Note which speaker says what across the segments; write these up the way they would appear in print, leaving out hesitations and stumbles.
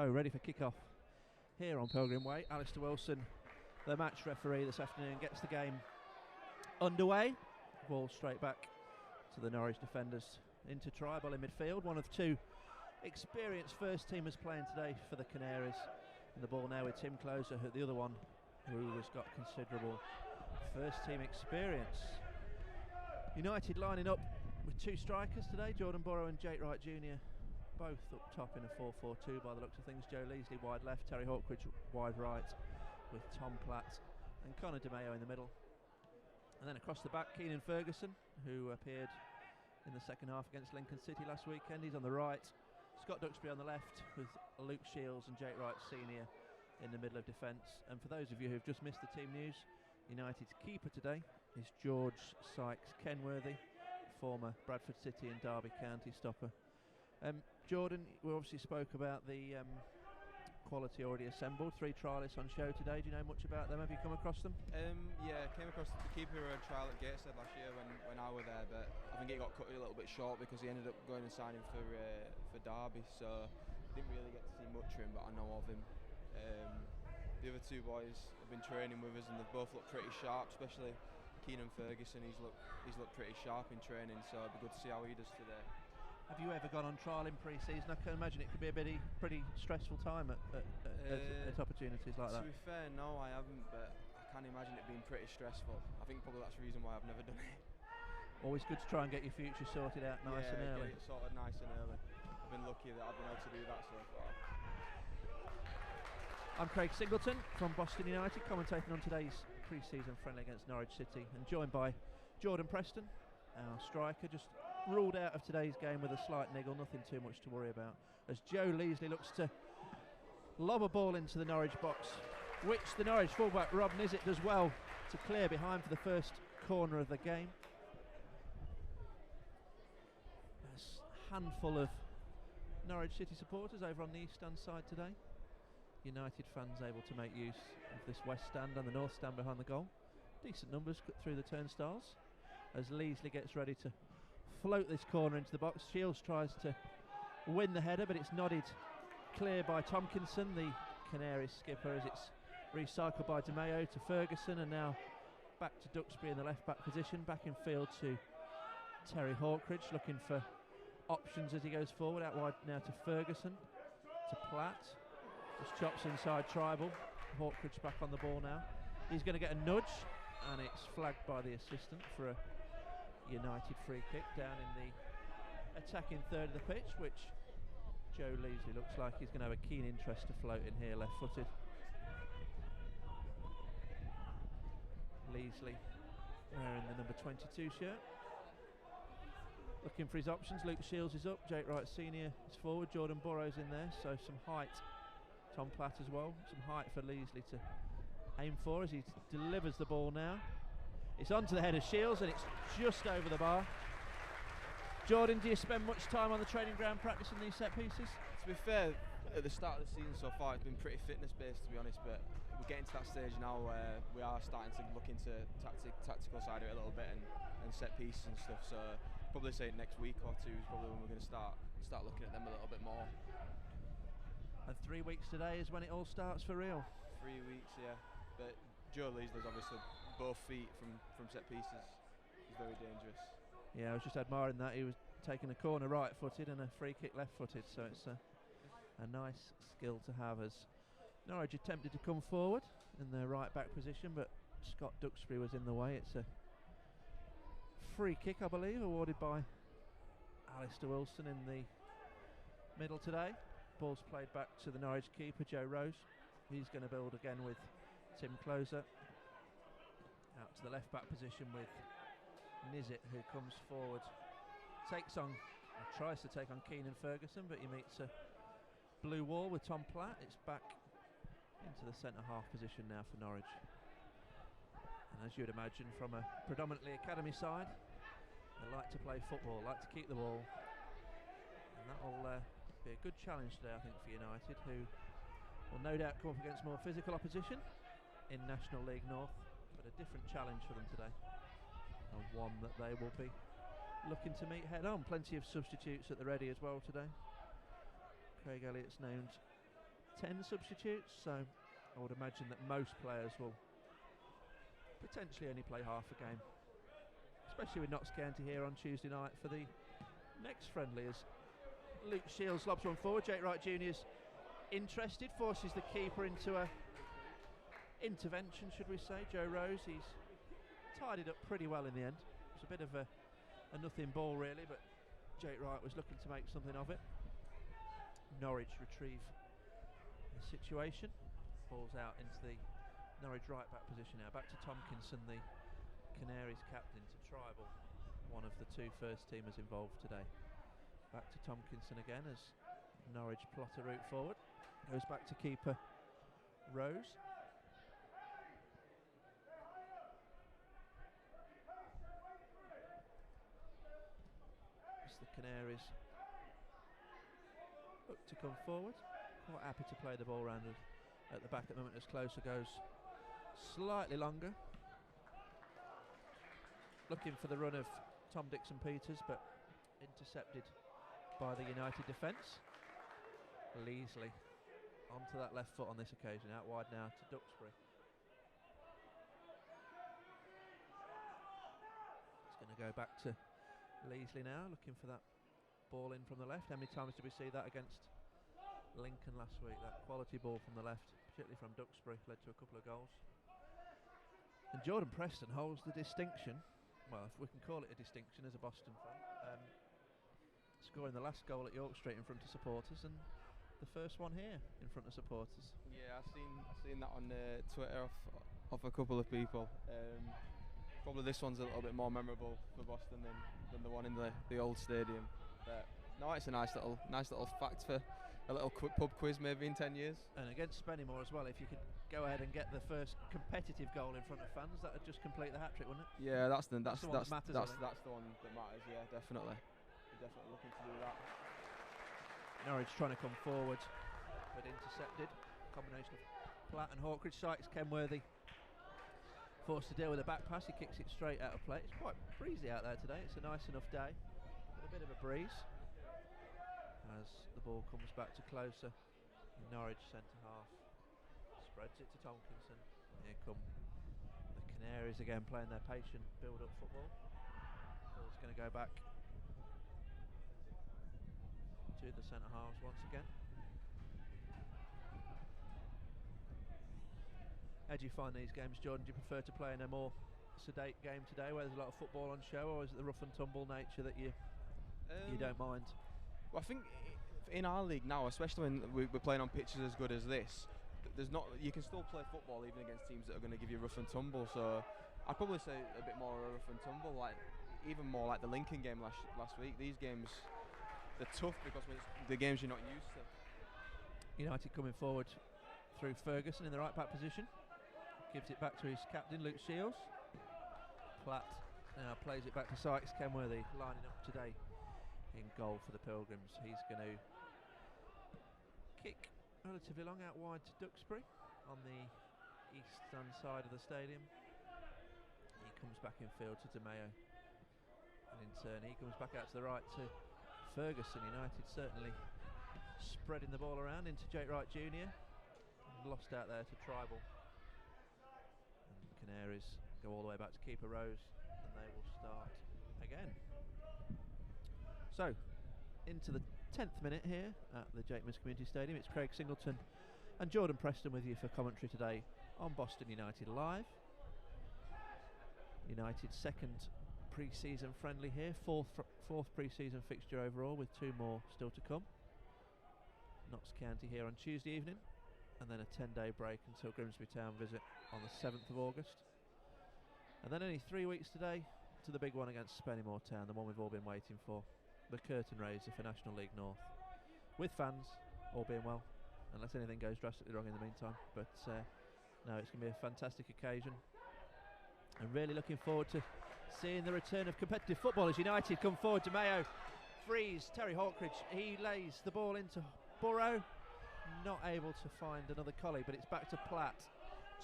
Speaker 1: So, ready for kick-off here on Pilgrim Way. Alistair Wilson, the match referee this afternoon, gets the game underway. Ball straight back to the Norwich defenders into Tribal in midfield. One of two experienced first teamers playing today for the Canaries. And the ball now with Tim Closer, the other one who has got considerable first team experience. United lining up with two strikers today, Jordan Burrow and Jake Wright Jr. both up top in a 4-4-2 by the looks of things. Joe Leasley wide left, Terry Hawkridge wide right, with Tom Platt and Connor DeMeo in the middle. And then across the back, Keenan Ferguson, who appeared in the second half against Lincoln City last weekend. He's on the right. Scott Duxbury on the left, with Luke Shields and Jake Wright Sr. in the middle of defence. And for those of you who've just missed the team news, United's keeper today is George Sykes Kenworthy, former Bradford City and Derby County stopper. Jordan, we obviously spoke about the quality already assembled. 3 trialists on show today. Do you know much about them? Have you come across them?
Speaker 2: Yeah, I came across the keeper who had trial at Gateshead last year when I was there, but I think he got cut a little bit short because he ended up going and signing for Derby, so didn't really get to see much of him, but I know of him. The other 2 boys have been training with us and they've both looked pretty sharp, especially Keenan Ferguson. He's looked pretty sharp in training, so it'd be good to see how he does today.
Speaker 1: Have you ever gone on trial in pre-season? I can imagine it could be a pretty stressful time at opportunities like that.
Speaker 2: To be fair, no, I haven't, but I can imagine it being pretty stressful. I think probably that's the reason why I've never done it.
Speaker 1: Always good to try and get your future sorted out nice and early.
Speaker 2: Get it sorted nice and early. I've been lucky that I've been able to do that so far.
Speaker 1: I'm Craig Singleton from Boston United, commentating on today's pre-season friendly against Norwich City, and joined by Jordan Preston, our striker, just ruled out of today's game with a slight niggle, nothing too much to worry about, as Joe Leasley looks to lob a ball into the Norwich box, which the Norwich fullback Rob Nizzet does well to clear behind for the first corner of the game. A handful of Norwich City supporters over on the east stand side today. United fans able to make use of this west stand and the north stand behind the goal. Decent numbers through the turnstiles as Leasley gets ready to float this corner into the box. Shields tries to win the header, but it's nodded clear by Tompkinson, the Canaries skipper, as it's recycled by DeMeo to Ferguson, and now back to Duxbury in the left back position. Back in field to Terry Hawkridge, looking for options as he goes forward. Out wide now to Ferguson, to Platt. Just chops inside Tribal. Hawkridge back on the ball now. He's going to get a nudge, and it's flagged by the assistant for a United free kick down in the attacking third of the pitch, which Joe Leasley looks like he's going to have a keen interest to float in here, left-footed. Leasley wearing the number 22 shirt, looking for his options. Luke Shields is up, Jake Wright Sr. is forward, Jordan Burrow's in there, so some height. Tom Platt as well, some height for Leasley to aim for as he delivers the ball now. It's onto the head of Shields and it's just over the bar. Jordan, do you spend much time on the training ground practicing these set pieces?
Speaker 2: To be fair, at the start of the season so far it's been pretty fitness based, to be honest, but we're getting to that stage now where we are starting to look into tactical side of it a little bit and set pieces and stuff, so probably say next week or 2 is probably when we're going to start looking at them a little bit more.
Speaker 1: And 3 weeks today is when it all starts for real.
Speaker 2: 3 weeks, yeah. But Joe Leasley's obviously both feet from set pieces. He's very dangerous.
Speaker 1: Yeah, I was just admiring that. He was taking a corner right-footed and a free kick left-footed, so it's a nice skill to have as Norwich attempted to come forward in their right-back position, but Scott Duxbury was in the way. It's a free kick, I believe, awarded by Alistair Wilson in the middle today. Ball's played back to the Norwich keeper, Joe Rose. He's going to build again with Tim Closer. Out to the left back position with Nizzet, who comes forward, tries to take on Keenan Ferguson, but he meets a blue wall with Tom Platt. It's back into the centre half position now for Norwich. And as you'd imagine from a predominantly academy side, they like to play football, like to keep the ball. And that'll be a good challenge today, I think, for United, who will no doubt come up against more physical opposition in National League North, but a different challenge for them today, and one that they will be looking to meet head on. Plenty of substitutes at the ready as well today. Craig Elliott's named 10 substitutes, so I would imagine that most players will potentially only play half a game, especially with Notts County here on Tuesday night for the next friendly. As Luke Shields lobs one forward, Jake Wright Jr.'s interested, forces the keeper into a intervention, should we say. Joe Rose, he's tied it up pretty well in the end. It was a bit of a nothing ball really, but Jake Wright was looking to make something of it. Norwich retrieve the situation, falls out into the Norwich right back position now. Back to Tomkinson, the Canaries captain, to Tribal, one of the two first teamers involved today. Back to Tomkinson again as Norwich plot a route forward. Goes back to keeper Rose. As the Canaries look to come forward, quite happy to play the ball round at the back at the moment as Closer goes slightly longer. Looking for the run of Tom Dixon-Peters, but intercepted by the United defence. Leasley onto that left foot on this occasion, out wide now to Duxbury. It's going to go back to Leasley now, looking for that ball in from the left. How many times did we see that against Lincoln last week? That quality ball from the left, particularly from Duxbury, led to a couple of goals. And Jordan Preston holds the distinction, well, if we can call it a distinction as a Boston fan, scoring the last goal at York Street in front of supporters, and the first one here in front of supporters. Yeah,
Speaker 2: I've seen that on Twitter off a couple of people. Probably this one's a little bit more memorable for Boston than the one in the old stadium. But no, it's a nice little fact for a little pub quiz maybe in 10 years.
Speaker 1: And against Spennymoor as well, if you could go ahead and get the first competitive goal in front of fans, that would just complete the hat trick, wouldn't it?
Speaker 2: Yeah, that's the one that matters.
Speaker 1: That's
Speaker 2: the one that matters. Yeah, definitely. We're definitely looking to do that.
Speaker 1: Norwich trying to come forward, but intercepted. Combination of Platt and Hawkridge. Sykes Kenworthy forced to deal with a back pass. He kicks it straight out of play. It's quite breezy out there today. It's a nice enough day, with a bit of a breeze. As the ball comes back to Closer, Norwich centre half spreads it to Tomkinson. Here come the Canaries again, playing their patient build-up football. Ball's going to go back to the centre halves once again. How do you find these games, Jordan? Do you prefer to play in a more sedate game today where there's a lot of football on show, or is it the rough and tumble nature that you don't mind?
Speaker 2: Well, I think in our league now, especially when we're playing on pitches as good as this, you can still play football even against teams that are going to give you rough and tumble. So I'd probably say a bit more rough and tumble, like even more like the Lincoln game last week. These games, they're tough because it's the games you're not used to.
Speaker 1: United coming forward through Ferguson in the right back position. Gives it back to his captain, Luke Shields. Platt now plays it back to Sykes Kenworthy, lining up today in goal for the Pilgrims. He's going to kick relatively long out wide to Duxbury on the eastern side of the stadium. He comes back in field to DeMeo, and in turn he comes back out to the right to Ferguson. United certainly spreading the ball around into Jake Wright Jr. Lost out there to Tribal. And Canaries go all the way back to keeper Rose, and they will start again. So, into the 10th minute here at the Jakeman's Community Stadium. It's Craig Singleton and Jordan Preston with you for commentary today on Boston United Live. United's second pre-season friendly here, fourth pre-season fixture overall, with two more still to come. Notts County here on Tuesday evening, and then a 10-day break until Grimsby Town visit on the 7th of August. And then only 3 weeks today to the big one against Spennymoor Town, the one we've all been waiting for. The curtain raiser for National League North, with fans, all being well, unless anything goes drastically wrong in the meantime. But no, it's going to be a fantastic occasion, and really looking forward to seeing the return of competitive football as United come forward. DeMeo frees Terry Hawkridge. He lays the ball into Burrow, not able to find another colleague, but it's back to Platt,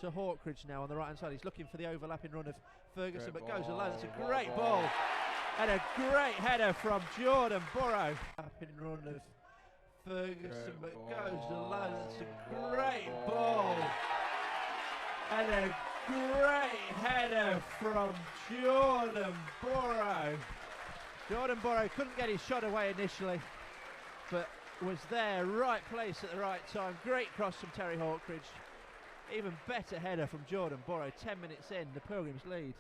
Speaker 1: to Hawkridge now on the right hand side. He's looking for the overlapping run of Ferguson, but goes alone. That's a great ball. And a great header from Jordan Burrow. Up in run of Ferguson, but
Speaker 2: Great
Speaker 1: goes
Speaker 2: ball.
Speaker 1: alone. That's a
Speaker 2: What
Speaker 1: great
Speaker 2: a
Speaker 1: ball. And a great header from Jordan Burrow. Jordan Burrow couldn't get his shot away initially, but was there, right place at the right time. Great cross from Terry Hawkridge. Even better header from Jordan Burrow. 10 minutes in, the Pilgrims lead.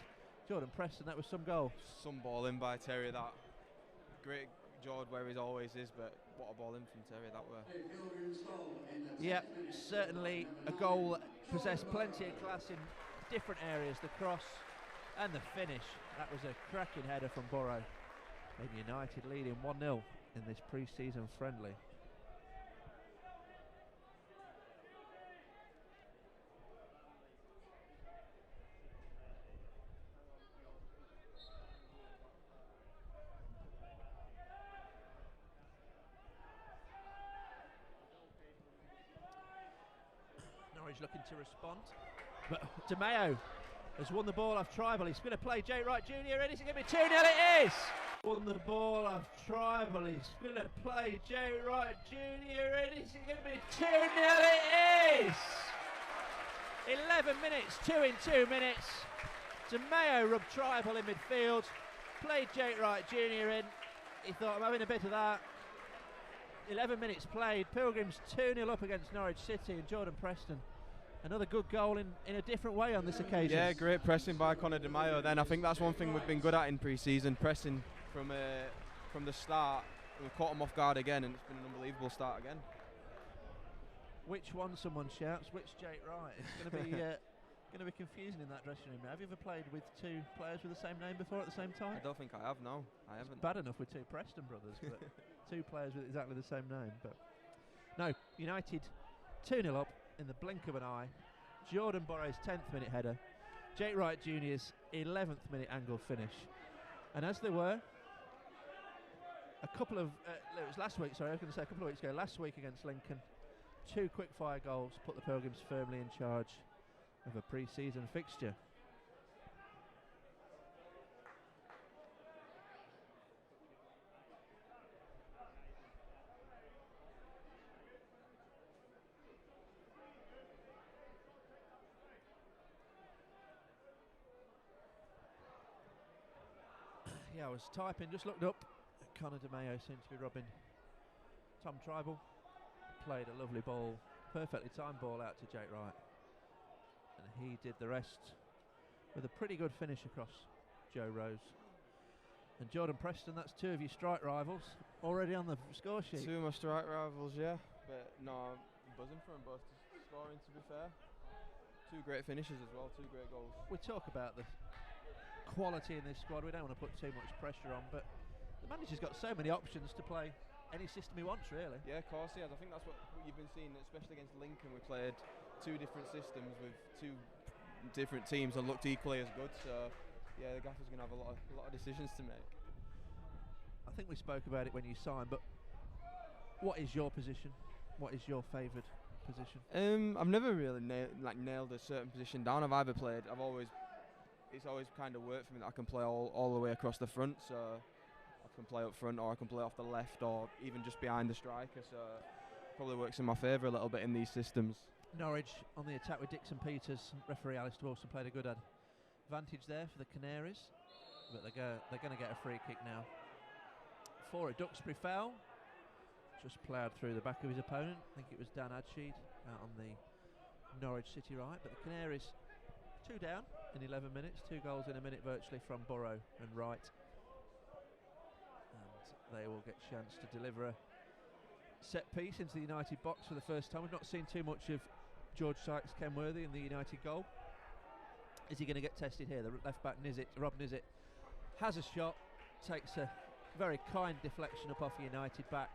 Speaker 1: Jordan Preston, that was some goal.
Speaker 2: Some ball in by Terry, that. Great George where he always is, but what a ball in from Terry that way.
Speaker 1: Yep, certainly a goal that possessed plenty of class in different areas. The cross and the finish. That was a cracking header from Burrow. And United leading 1-0 in this pre-season friendly. Norwich looking to respond, but DeMeo has won the ball off Tribal. He's going to play Jake Wright Jr. in. Is it going to be 2-0? It is! Won the ball off Tribal. He's going to play Jake Wright Jr. in. Is it going to be 2-0? It is! 11 minutes, 2 in 2 minutes. DeMeo rubbed Tribal in midfield, played Jake Wright Jr. in. He thought, I'm having a bit of that. 11 minutes played. Pilgrims 2-0 up against Norwich City, and Jordan Preston. Another good goal in a different way on this occasion.
Speaker 2: Yeah, great pressing by Conor DeMeo. Then I think that's one thing we've been good at in pre-season, pressing from the start. We've caught them off guard again, and it's been an unbelievable start again.
Speaker 1: Which one? Someone shouts. Which Jake Wright? It's going to be going to be confusing in that dressing room. Have you ever played with two players with the same name before at the same time?
Speaker 2: I don't think I have. No, I haven't.
Speaker 1: It's bad enough with two Preston brothers, but two players with exactly the same name. But no, United 2-0 up in the blink of an eye. Jordan Burrow's 10th minute header, Jake Wright Jr.'s 11th minute angle finish, and as there were a couple of it was last week. Sorry, I was going to say a couple of weeks ago. Last week against Lincoln, 2 quick-fire goals put the Pilgrims firmly in charge of a pre-season fixture. Yeah, I was typing, just looked up. Conor DeMeo seemed to be rubbing Tom Tribal. Played a lovely ball, perfectly timed ball out to Jake Wright. And he did the rest with a pretty good finish across Joe Rose. And Jordan Preston, that's 2 of your strike rivals already on the score sheet.
Speaker 2: 2 of my strike rivals, yeah. But no, I'm buzzing for them both scoring, to be fair. 2 great finishes as well, 2 great goals.
Speaker 1: We talk about the quality in this squad. We don't want to put too much pressure on, but the manager's got so many options to play any system he wants, really.
Speaker 2: Yeah, of course he has. I think that's what you've been seeing, especially against Lincoln. We played 2 different systems with 2 different teams that looked equally as good. So yeah, the gaffer's going to have a lot of decisions to make.
Speaker 1: I think we spoke about it when you signed, but what is your position? What is your favoured position?
Speaker 2: I've never really nailed a certain position down. It's always kind of worked for me that I can play all the way across the front. So I can play up front, or I can play off the left, or even just behind the striker. So probably works in my favour a little bit in these systems.
Speaker 1: Norwich on the attack with Dixon Peters. Referee Alistair Wilson played a good advantage there for the Canaries, but they're going to get a free kick now. For a Duxbury foul, just ploughed through the back of his opponent. I think it was Dan Adsheed out on the Norwich City right, but the Canaries 2 down in 11 minutes, 2 goals in a minute virtually from Burrow and Wright, and they will get a chance to deliver a set piece into the United box for the first time. We've not seen too much of George Sykes-Kenworthy in the United goal. Is he going to get tested here? The left back Rob Nizzet has a shot, takes a very kind deflection up off the United back,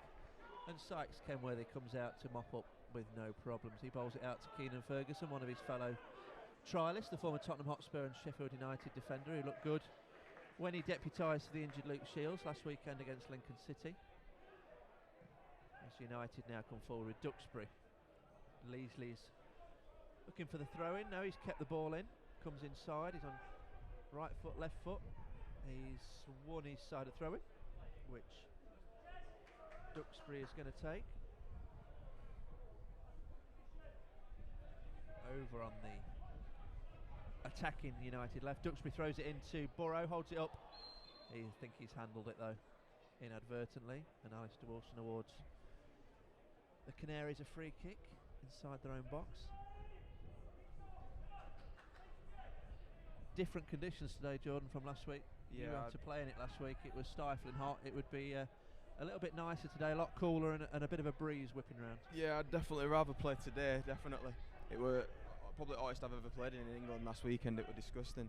Speaker 1: and Sykes-Kenworthy comes out to mop up with no problems. He bowls it out to Keenan Ferguson, one of his fellow trialists, the former Tottenham Hotspur and Sheffield United defender who looked good when he deputised for the injured Luke Shields last weekend against Lincoln City. As United now come forward with Duxbury. Leesley's looking for the throw-in. No, he's kept the ball in. Comes inside. He's on right foot, left foot. He's won his side of throw-in, which Duxbury is going to take. over on the attacking United left. Duxbury throws it into Burrow, holds it up. I think he's handled it though inadvertently, and Alistair Wilson awards the Canaries a free kick inside their own box. Different conditions today, Jordan, from last week.
Speaker 2: Yeah,
Speaker 1: you went to play in it last week. It was stifling hot. It would be a little bit nicer today, a lot cooler, and a bit of a breeze whipping around.
Speaker 2: Yeah, I'd definitely rather play today, definitely. It were probably the hottest I've ever played in England last weekend. It was disgusting.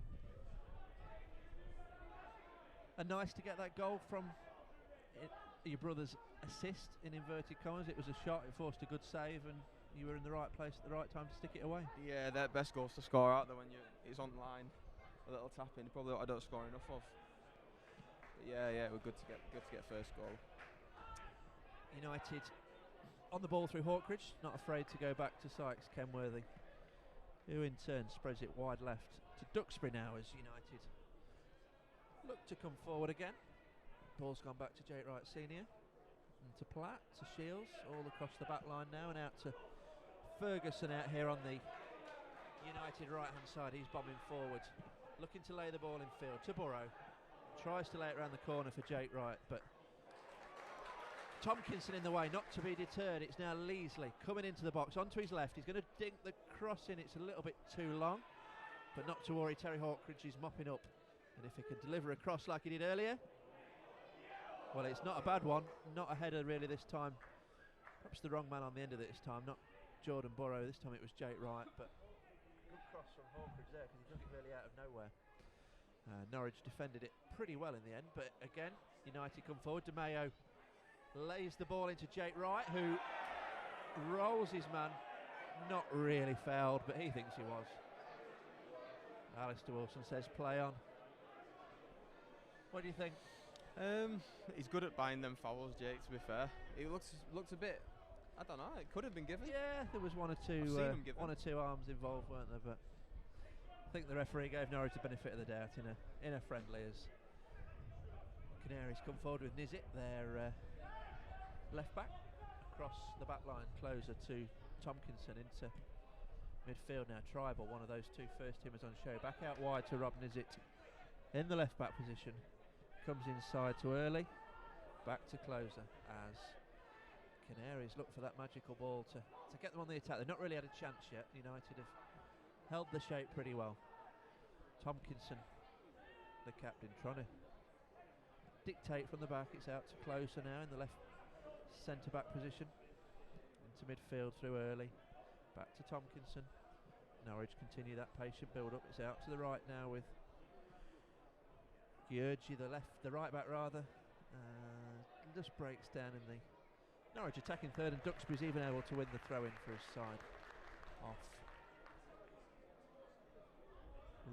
Speaker 1: And nice to get that goal from your brother's assist, in inverted commas. It was a shot, it forced a good save, and you were in the right place at the right time to stick it away. Yeah,
Speaker 2: their best goals to score out there when it's on line. A little tap in, probably what I don't score enough of. But yeah, it was good to get first goal.
Speaker 1: United on the ball through Hawkridge, not afraid to go back to Sykes Kenworthy, who in turn spreads it wide left to Duxbury now as United look to come forward again. Ball's gone back to Jake Wright Senior, and to Platt, to Shields, all across the back line now, and out to Ferguson out here on the United right hand side. He's bombing forward, looking to lay the ball in field to Burrow. Tries to lay it around the corner for Jake Wright, but Tomkinson in the way, not to be deterred. It's now Leasley coming into the box, onto his left. He's going to dink the cross in. It's a little bit too long, but not to worry. Terry Hawkridge is mopping up, and if he could deliver a cross like he did earlier, well, it's not a bad one. Not a header really this time. Perhaps the wrong man on the end of it this time, not Jordan Burrow. This time it was Jake Wright, but good cross from Hawkridge there, because he took it really out of nowhere. Norwich defended it pretty well in the end, but again, United come forward. De Mayo lays the ball into Jake Wright, who rolls his man. Not really fouled, but he thinks he was. Alistair Wilson says play on. What do you think?
Speaker 2: He's good at buying them fouls, Jake, to be fair. He looks a bit, I don't know, it could have been given.
Speaker 1: Yeah, there was one or two arms involved, weren't there? But I think the referee gave Norwich the benefit of the doubt in a friendly, as Canaries come forward with Nizitt, their left back, across the back line, closer to Tomkinson into midfield now. Tribal, one of those two first teamers on show, back out wide to Rob Nizitt in the left back position. Comes inside to Early, back to Closer, as Canaries look for that magical ball to get them on the attack. They've not really had a chance yet. United have held the shape pretty well. Tomkinson, the captain, trying to dictate from the back. It's out to Closer now in the left centre back position, into midfield through Early, back to Tomkinson. Norwich continue that patient build up. It's out to the right now with Gyurgy, the right back rather, just breaks down in the Norwich attacking third, and Duxbury's even able to win the throw in for his side off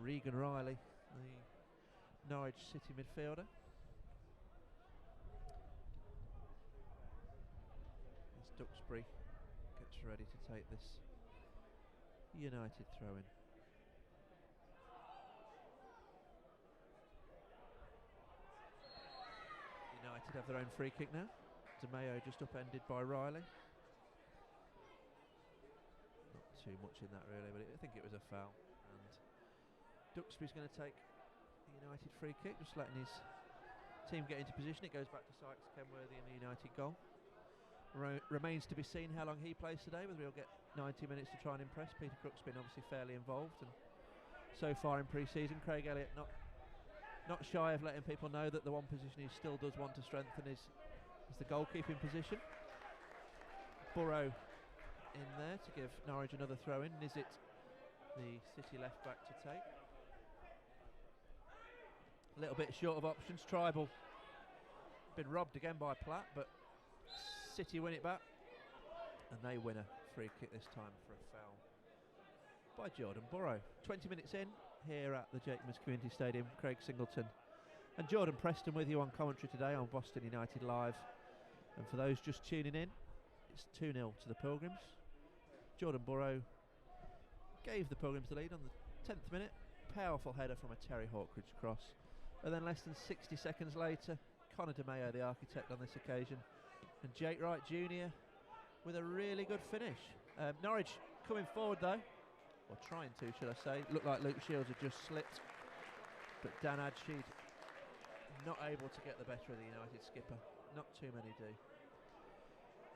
Speaker 1: Regan Riley, the Norwich City midfielder. As Duxbury gets ready to take this United throw in. United have their own free kick now. De Mayo just upended by Riley. Not too much in that really, but I think it was a foul. And Duxbury's going to take the United free kick, just letting his team get into position. It goes back to Sykes Kenworthy in the United goal. Remains to be seen how long he plays today, whether he'll get 90 minutes to try and impress. Peter Crook's been obviously fairly involved, and so far in pre-season, Craig Elliott not shy of letting people know that the one position he still does want to strengthen is the goalkeeping position. Burrow in there to give Norwich another throw in. Nizitt, the City left back, to take. A little bit short of options. Tribal been robbed again by Platt, but City win it back, and they win a free kick this time for a foul by Jordan Burrow. 20 minutes in here at the Jacobs Community Stadium. Craig Singleton and Jordan Preston with you on commentary today on Boston United Live. And for those just tuning in, it's 2-0 to the Pilgrims. Jordan Burrow gave the Pilgrims the lead on the 10th minute. Powerful header from a Terry Hawkridge cross. And then less than 60 seconds later, Connor De Mayo, the architect on this occasion, and Jake Wright Jr. with a really good finish. Norwich coming forward though. or trying to, should I say. Looked like Luke Shields had just slipped, but Dan Adsheed not able to get the better of the United skipper. Not too many do.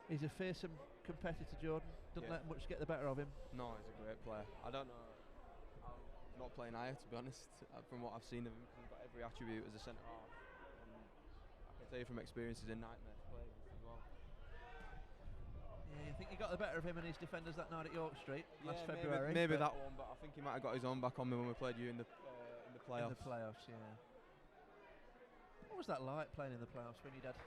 Speaker 1: He's a fearsome competitor, Jordan. Doesn't let much get the better of him.
Speaker 2: No, he's a great player. I don't know. I'm not playing higher, to be honest, from what I've seen of him. He's got every attribute as a centre half. And I can tell you from experience, he's a nightmare to play against as well.
Speaker 1: Yeah, you think you got the better of him and his defenders that night at York Street last February?
Speaker 2: Maybe that one, but I think he might have got his own back on me when we played you in the playoffs.
Speaker 1: In the playoffs, yeah. What was that like playing in the playoffs when you'd had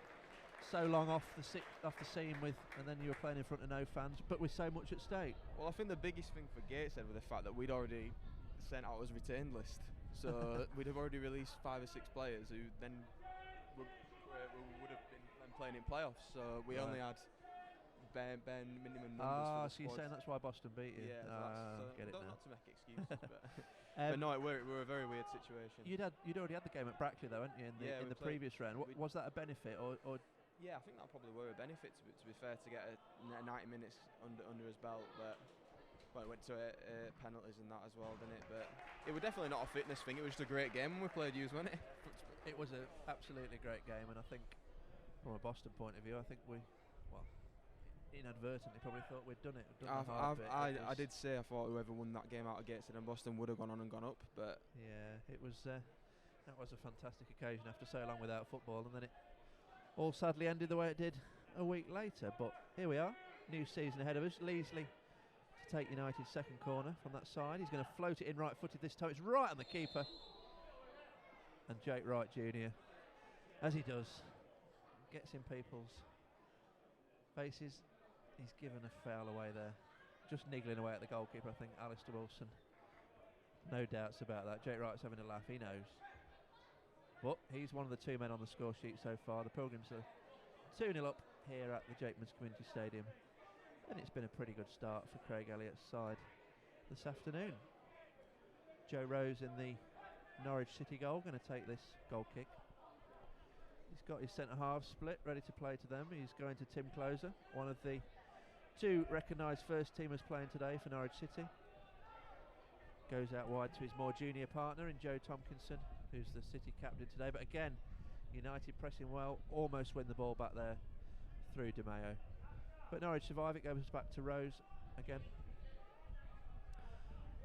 Speaker 1: so long off the scene with, and then you were playing in front of no fans, but with so much at stake?
Speaker 2: Well, I think the biggest thing for Gateshead was the fact that we'd already sent out his retained list, so we'd have already released 5 or 6 players who then would have been playing in playoffs. So we only had bare minimum numbers.
Speaker 1: So you're saying that's why Boston beat you?
Speaker 2: Yeah,
Speaker 1: get it now.
Speaker 2: Not to make excuses, but no, we're a very weird situation.
Speaker 1: You'd already had the game at Brackley though, hadn't you? In the previous round. Was that a benefit or?
Speaker 2: Yeah, I think that probably were a benefit to be fair, to get a 90 minutes under his belt, but it went to penalties and that as well, didn't it? But it was definitely not a fitness thing. It was just a great game when we played yous, wasn't it?
Speaker 1: It was an absolutely great game, and I think from a Boston point of view, I think we, inadvertently probably thought we'd done it.
Speaker 2: I did say I thought whoever won that game out of Gateshead and Boston would have gone on and gone up, but
Speaker 1: yeah, it was that was a fantastic occasion after so long without football, and then it all sadly ended the way it did a week later. But here we are, new season ahead of us. Leasley to take United's second corner from that side. He's going to float it in right-footed this time. It's right on the keeper, and Jake Wright Jr., as he does, gets in people's faces. He's given a foul away there, just niggling away at the goalkeeper, I think, Alistair Wilson. No doubts about that. Jake Wright's having a laugh, he knows. But he's one of the 2 men on the score sheet so far. The Pilgrims are 2-0 up here at the Jakemans Community Stadium, and it's been a pretty good start for Craig Elliott's side this afternoon. Joe Rose in the Norwich City goal, going to take this goal kick. He's got his centre-half split ready to play to them. He's going to Tim Closer, one of the 2 recognised first-teamers playing today for Norwich City. Goes out wide to his more junior partner in Joe Tompkinson, who's the City captain today. But again, United pressing well, almost win the ball back there through Di Maio. But Norwich survive it, goes back to Rose again.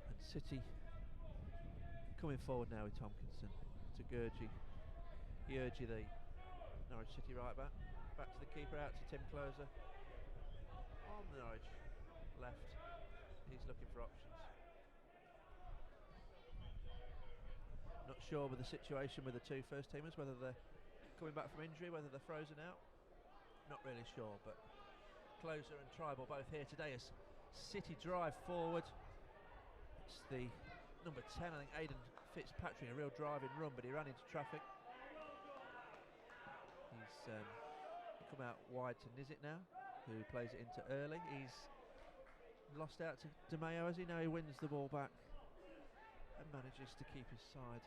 Speaker 1: And City coming forward now with Tompkinson to Gurji. Gurji, the Norwich City right back to the keeper, out to Tim Closer. On the Norwich left, he's looking for options. Not sure with the situation with the 2 first teamers, whether they're coming back from injury, whether they're frozen out. Not really sure, but Closer and Tribal both here today as City drive forward. It's the number 10, I think, Aidan Fitzpatrick, a real driving run, but he ran into traffic. He's come out wide to Nizzit now, who plays it into early. He's lost out to Di Maio, as he now he wins the ball back and manages to keep his side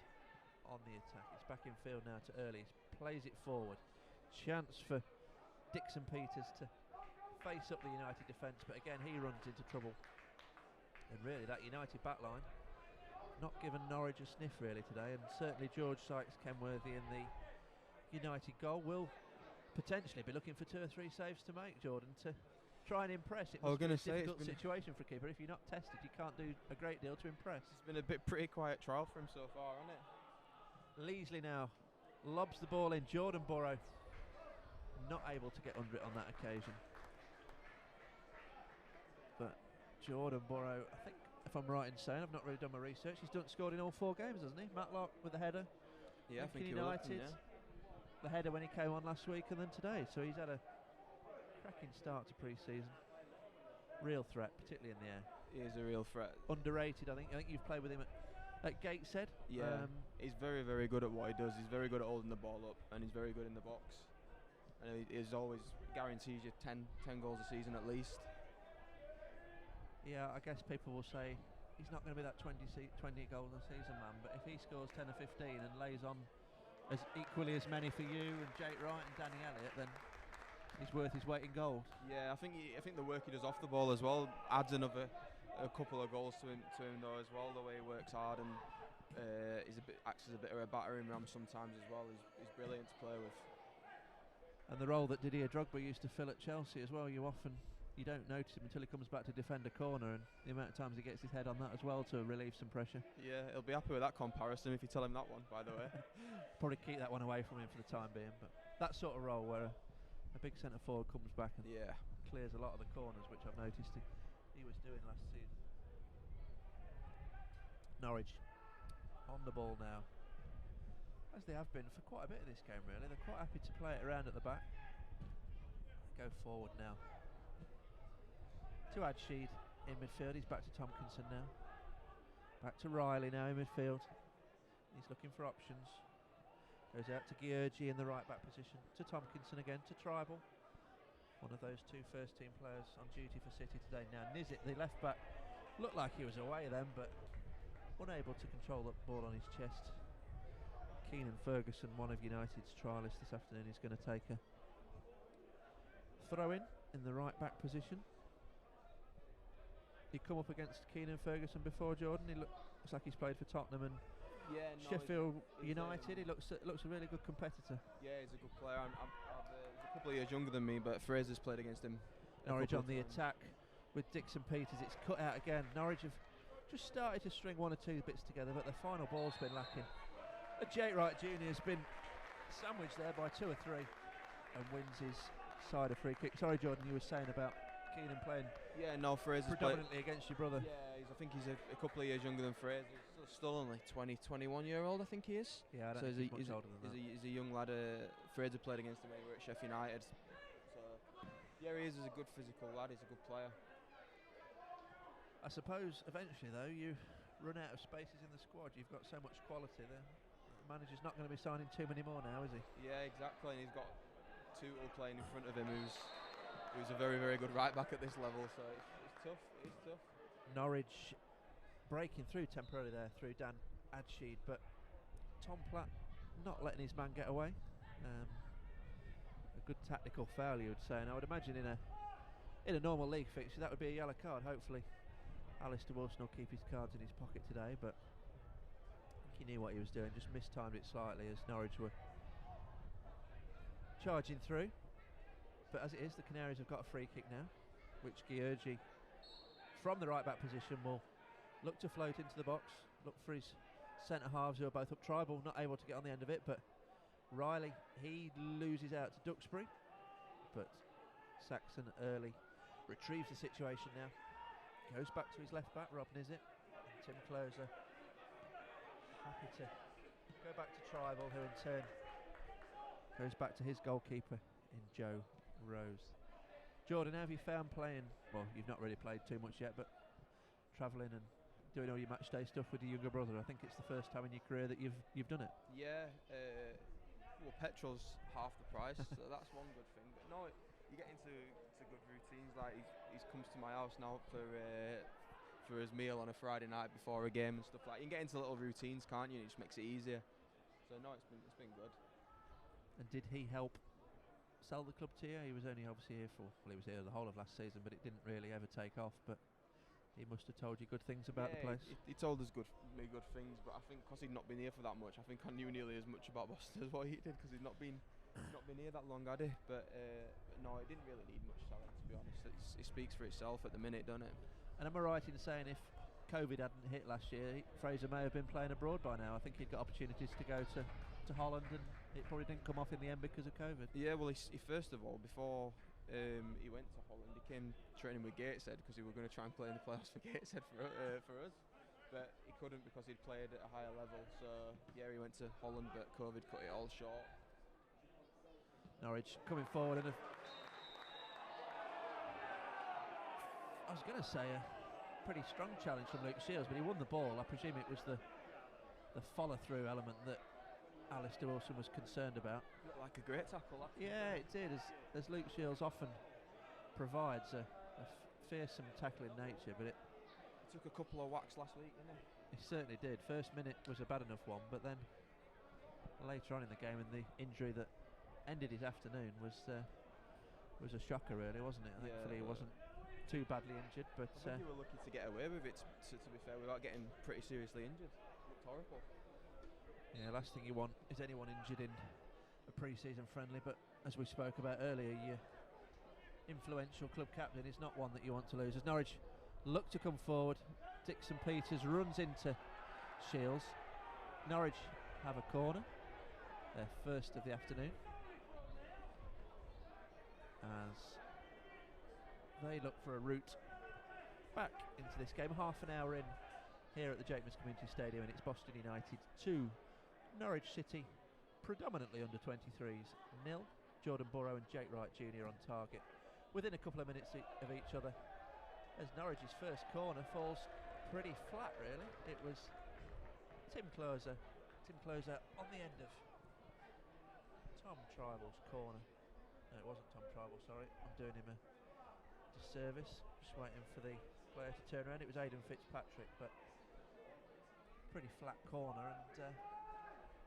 Speaker 1: on the attack. It's back in field now to Early. He plays it forward. Chance for Dixon Peters to face up the United defence, but again he runs into trouble. And really that United backline not given Norwich a sniff really today, and certainly George Sykes-Kenworthy in the United goal will potentially be looking for 2 or 3 saves to make, Jordan, to try and impress. It must be a difficult situation for a keeper. If you're not tested, you can't do a great deal to impress.
Speaker 2: It's been a pretty quiet trial for him so far, hasn't it?
Speaker 1: Leasley now lobs the ball in. Jordan Burrow not able to get under it on that occasion. But Jordan Burrow, I think, if I'm right in saying, I've not really done my research, he's scored in all 4 games, hasn't he? Matlock with the header.
Speaker 2: Yeah, I think
Speaker 1: United. The header when he came on last week, and then today. So he's had a cracking start to pre-season. Real threat, particularly in the air.
Speaker 2: He is a real threat.
Speaker 1: Underrated, I think. I think you've played with him at Gateshead.
Speaker 2: Yeah, he's very, very good at what he does. He's very good at holding the ball up, and he's very good in the box. And he's always guarantees you 10 goals a season at least.
Speaker 1: Yeah, I guess people will say he's not going to be that 20 goals a season man, but if he scores 10 or 15 and lays on as equally as many for you and Jake Wright and Danny Elliott, then he's worth his weight in gold.
Speaker 2: Yeah, I think the work he does off the ball as well adds another a couple of goals to him though as well. The way he works hard and acts as a bit of a battering ram sometimes as well. He's brilliant to play with.
Speaker 1: And the role that Didier Drogba used to fill at Chelsea as well, you don't notice him until he comes back to defend a corner, and the amount of times he gets his head on that as well to relieve some pressure.
Speaker 2: Yeah, he'll be happy with that comparison if you tell him that one, by the way.
Speaker 1: Probably keep that one away from him for the time being, but that sort of role where a big centre forward comes back and clears a lot of the corners, which I've noticed he was doing last season. Norwich on the ball now, as they have been for quite a bit of this game really. They're quite happy to play it around at the back. Go forward now to Adsheed in midfield. He's back to Tompkinson now. Back to Riley now in midfield. He's looking for options. Goes out to Georgi in the right back position. To Tompkinson again, to Tribal. One of those two first team players on duty for City today. Now Nizic, the left back, looked like he was away then, but unable to control the ball on his chest. Keenan Ferguson, one of United's trialists this afternoon, is going to take a throw in the right back position. He come up against Keenan Ferguson before, Jordan. He looks like he's played for Tottenham and Sheffield United. He looks a really good competitor.
Speaker 2: Yeah, he's a good player. He's a couple of years younger than me, but Fraser's played against him.
Speaker 1: Norwich on the attack with Dixon Peters. It's cut out again. Norwich have just started to string one or two bits together, but the final ball's been lacking. Jake Wright Jr. has been sandwiched there by two or three and wins his side a free kick. Sorry, Jordan, you were saying about Keenan playing
Speaker 2: Fraser's
Speaker 1: predominantly against your brother.
Speaker 2: Yeah, I think he's a couple of years younger than Fraser. He's still only 20, 21-year-old, I think he is.
Speaker 1: Yeah, I don't think he's much older than that.
Speaker 2: He's a young lad. Fraser played against him when he were at Sheffield United. So, yeah, he is a good physical lad. He's a good player.
Speaker 1: I suppose eventually, though, you run out of spaces in the squad. You've got so much quality there. The manager's not going to be signing too many more now, is he?
Speaker 2: Yeah, exactly. And he's got Tootle playing in front of him, who's a very, very good right back at this level. So it's tough. It's tough.
Speaker 1: Norwich breaking through temporarily there through Dan Adsheed, but Tom Platt not letting his man get away. A good tactical foul, you would say, and I would imagine in a normal league fixture that would be a yellow card. Hopefully Alistair Wilson will keep his cards in his pocket today, but I think he knew what he was doing, just mistimed it slightly as Norwich were charging through. But as it is, the Canaries have got a free kick now, which Georgi from the right back position will look to float into the box, look for his centre halves who are both up. Tribal not able to get on the end of it, but Riley, he loses out to Duxbury, but Saxon early retrieves the situation now, goes back to his left back, Rob Nizic, and Tim Closer happy to go back to Tribal, who in turn goes back to his goalkeeper in Joe Rose. Jordan, how have you found playing? Well, you've not really played too much yet, but travelling and doing all your match day stuff with your younger brother. I think it's the first time in your career that you've done it.
Speaker 2: Yeah, well, petrol's half the price, so that's one good thing. But no, you get into good routines. Like he's comes to my house now for his meal on a Friday night before a game and stuff like. You can get into little routines, can't you? And it just makes it easier. So no, it's been good.
Speaker 1: And did he help sell the club to you? He was only obviously here he was here the whole of last season, but it didn't really ever take off. But he must have told you good things about the place.
Speaker 2: He told us good things, but I think because he'd not been here for that much, I think I knew nearly as much about Boston as what he did, because he'd not been here that long, had he? But no, it didn't really need much selling, to be honest. It speaks for itself at the minute, doesn't it?
Speaker 1: And am I right in saying if COVID hadn't hit last year, Fraser may have been playing abroad by now? I think he'd got opportunities to go to Holland, and it probably didn't come off in the end because of COVID.
Speaker 2: Yeah, well, he first of all, before he went to Holland, he came training with Gateshead because he were going to try and play in the playoffs for Gateshead for us, but he couldn't because he'd played at a higher level. So yeah, he went to Holland, but COVID cut it all short.
Speaker 1: Norwich coming forward, and I was going to say a pretty strong challenge from Luke Shields, but he won the ball. I presume it was the follow-through element that Alistair Wilson was concerned about.
Speaker 2: Looked like a great tackle.
Speaker 1: Yeah, it did, as Luke Shields often provides a fearsome tackling nature, but it
Speaker 2: took a couple of whacks last week, didn't it?
Speaker 1: He certainly did. First minute was a bad enough one, but then later on in the game, and the injury that ended his afternoon was a shocker, really, wasn't it? Thankfully, he wasn't too badly injured, but
Speaker 2: I think you were lucky to get away with it, to be fair, without getting pretty seriously injured. Looked horrible.
Speaker 1: Yeah, last thing you want is anyone injured in a pre-season friendly, but as we spoke about earlier, your influential club captain is not one that you want to lose. As Norwich look to come forward, Dixon Peters runs into Shields. Norwich have a corner, their first of the afternoon, as they look for a route back into this game. Half an hour in here at the Jakeman's Community Stadium, and it's Boston United 2, Norwich City, predominantly under 23s, 0. Jordan Burrow and Jake Wright Jr. on target, within a couple of minutes of each other, as Norwich's first corner falls pretty flat, really. It was Tim Closer on the end of Tom Tribal's corner. No, it wasn't Tom Tribal, sorry. I'm doing him a disservice. Just waiting for the player to turn around. It was Aidan Fitzpatrick, but pretty flat corner, and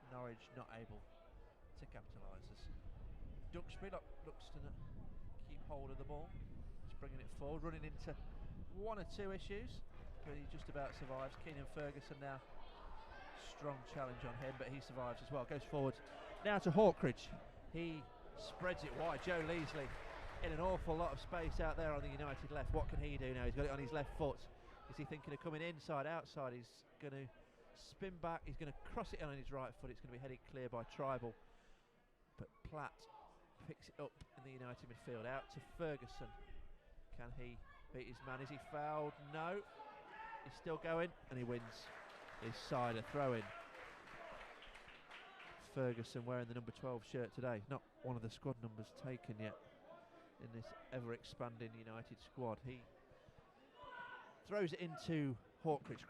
Speaker 1: Norwich not able to capitalise. As Duxbury looks to keep hold of the ball. He's bringing it forward, running into one or two issues, but he just about survives. Keenan Ferguson now, strong challenge on him, but he survives as well. Goes forward now to Hawkridge. He spreads it wide. Joe Leasley in an awful lot of space out there on the United left. What can he do now? He's got it on his left foot. Is he thinking of coming inside, outside? He's going to spin back. He's going to cross it on his right foot. It's going to be headed clear by Tribal, but Platt picks it up in the United midfield. Out to Ferguson. Can he beat his man? Is he fouled? No. He's still going, and he wins his side a throw-in. Ferguson wearing the number 12 shirt today. Not one of the squad numbers taken yet in this ever-expanding United squad. He throws it into Hawkridge,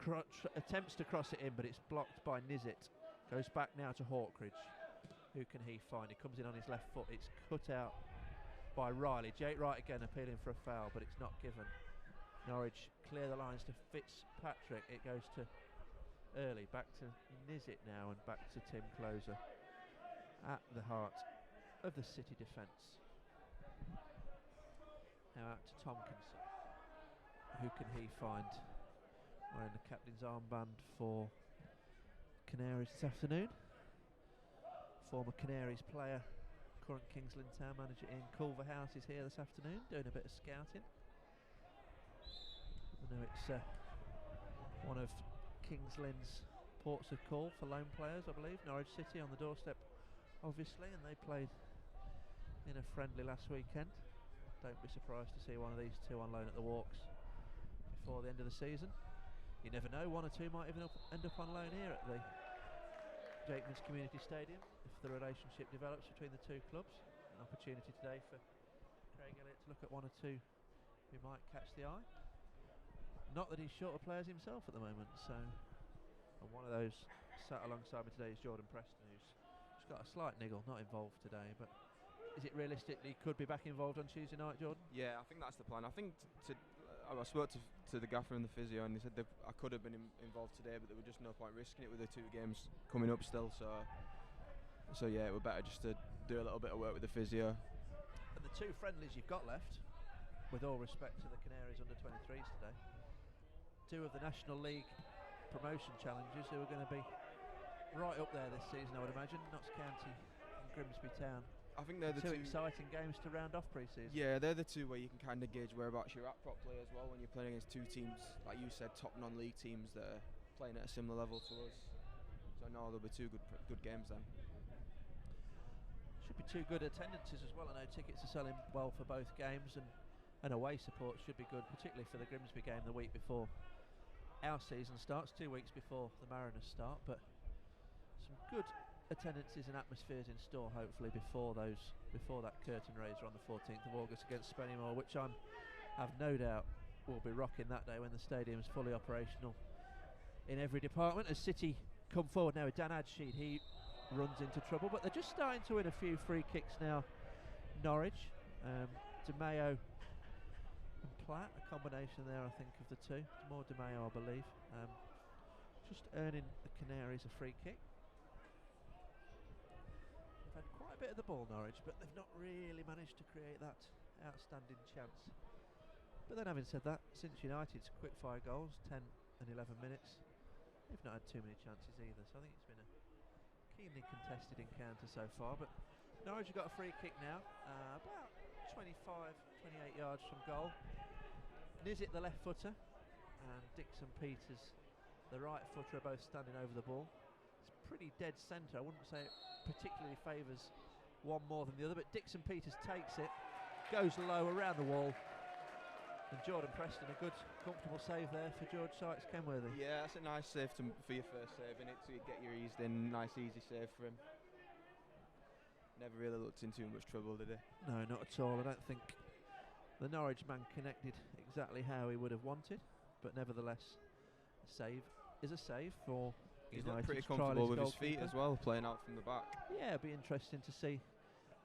Speaker 1: attempts to cross it in, but it's blocked by Nizzet. Goes back now to Hawkridge. Who can he find? He comes in on his left foot. It's cut out by Riley. Jake Wright again appealing for a foul, but it's not given. Norwich clear the lines to Fitzpatrick. It goes to Early, back to Nizzet now, and back to Tim Closer at the heart of the City defence. Now out to Tomkinson. Who can he find? Wearing the captain's armband for Canaries this afternoon. Former Canaries player, current Kings Lynn Town manager Ian Culverhouse is here this afternoon doing a bit of scouting. I know it's one of Kings Lynn's ports of call for loan players, I believe. Norwich City on the doorstep, obviously, and they played in a friendly last weekend. Don't be surprised to see one of these two on loan at the Walks before the end of the season. You never know, one or two might even end up on loan here at the Jakeman's Community Stadium if the relationship develops between the two clubs. An opportunity today for Craig Elliott to look at one or two who might catch the eye. Not that he's short of players himself at the moment, so. And one of those sat alongside me today is Jordan Preston, who's got a slight niggle, not involved today, but is it realistically could be back involved on Tuesday night, Jordan?
Speaker 2: Yeah, I think that's the plan. I think I spoke to the gaffer and the physio, and they said I could have been involved today, but there was just no point risking it with the two games coming up still. So yeah, it would better just to do a little bit of work with the physio.
Speaker 1: And the two friendlies you've got left, with all respect to the Canaries under 23s today, two of the National League promotion challengers who are going to be right up there this season, I would imagine. Notts County and Grimsby Town.
Speaker 2: I think they're the two
Speaker 1: exciting games to round off pre-season.
Speaker 2: Yeah, they're the two where you can kind of gauge whereabouts you're at properly as well when you're playing against two teams, like you said, top non-league teams that are playing at a similar level to us. So no, there'll be two good games then.
Speaker 1: Should be two good attendances as well. I know tickets are selling well for both games, and away support should be good, particularly for the Grimsby game the week before our season starts, 2 weeks before the Mariners start, but some good attendances and atmospheres in store hopefully before that curtain raiser on the 14th of August against Spennymoor, which I have no doubt will be rocking that day when the stadium's fully operational in every department. As City come forward now with Dan Adsheed, he runs into trouble, but they're just starting to win a few free kicks now, Norwich. DeMeo and Platt, a combination there I think of the two. It's more DeMeo I believe. Just earning the Canaries a free kick. They've had quite a bit of the ball, Norwich, but they've not really managed to create that outstanding chance But then having said that, since United's quick fire goals, 10 and 11 minutes, they've not had too many chances either. So I think it's been a keenly contested encounter so far. But Norwich have got a free kick now, about 25, 28 yards from goal. Nizzit, the left footer, and Dixon Peters, the right footer, are both standing over the ball. It's pretty dead centre. I wouldn't say it particularly favours one more than the other, but Dixon Peters takes it, goes low around the wall, and Jordan Preston, a good comfortable save there for George Sykes-Kenworthy.
Speaker 2: Yeah, that's a nice save for your first save, innit? So you get your eased in, nice easy save for him. Never really looked in too much trouble, did he?
Speaker 1: No, not at all. I don't think the Norwich man connected exactly how he would have wanted, but nevertheless, a save is a save for
Speaker 2: He's
Speaker 1: United's
Speaker 2: looked pretty comfortable with his feet
Speaker 1: goalkeeper
Speaker 2: as well, playing out from the back.
Speaker 1: Yeah, it'll be interesting to see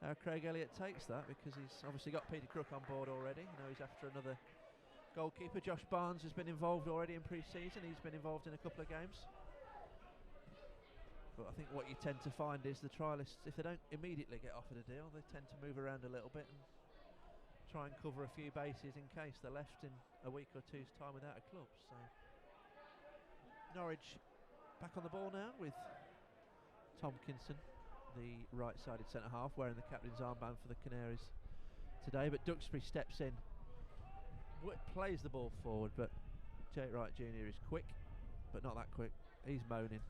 Speaker 1: how Craig Elliott takes that, because he's obviously got Peter Crook on board already. You know, he's after another goalkeeper. Josh Barnes has been involved already in pre-season. He's been involved in a couple of games. But I think what you tend to find is the trialists, if they don't immediately get offered a deal, they tend to move around a little bit and try and cover a few bases in case they're left in a week or two's time without a club. So Norwich back on the ball now with Tomkinson, the right-sided centre-half, wearing the captain's armband for the Canaries today. But Duxbury steps in, plays the ball forward, but Jake Wright Jr. is quick, but not that quick. He's moaning,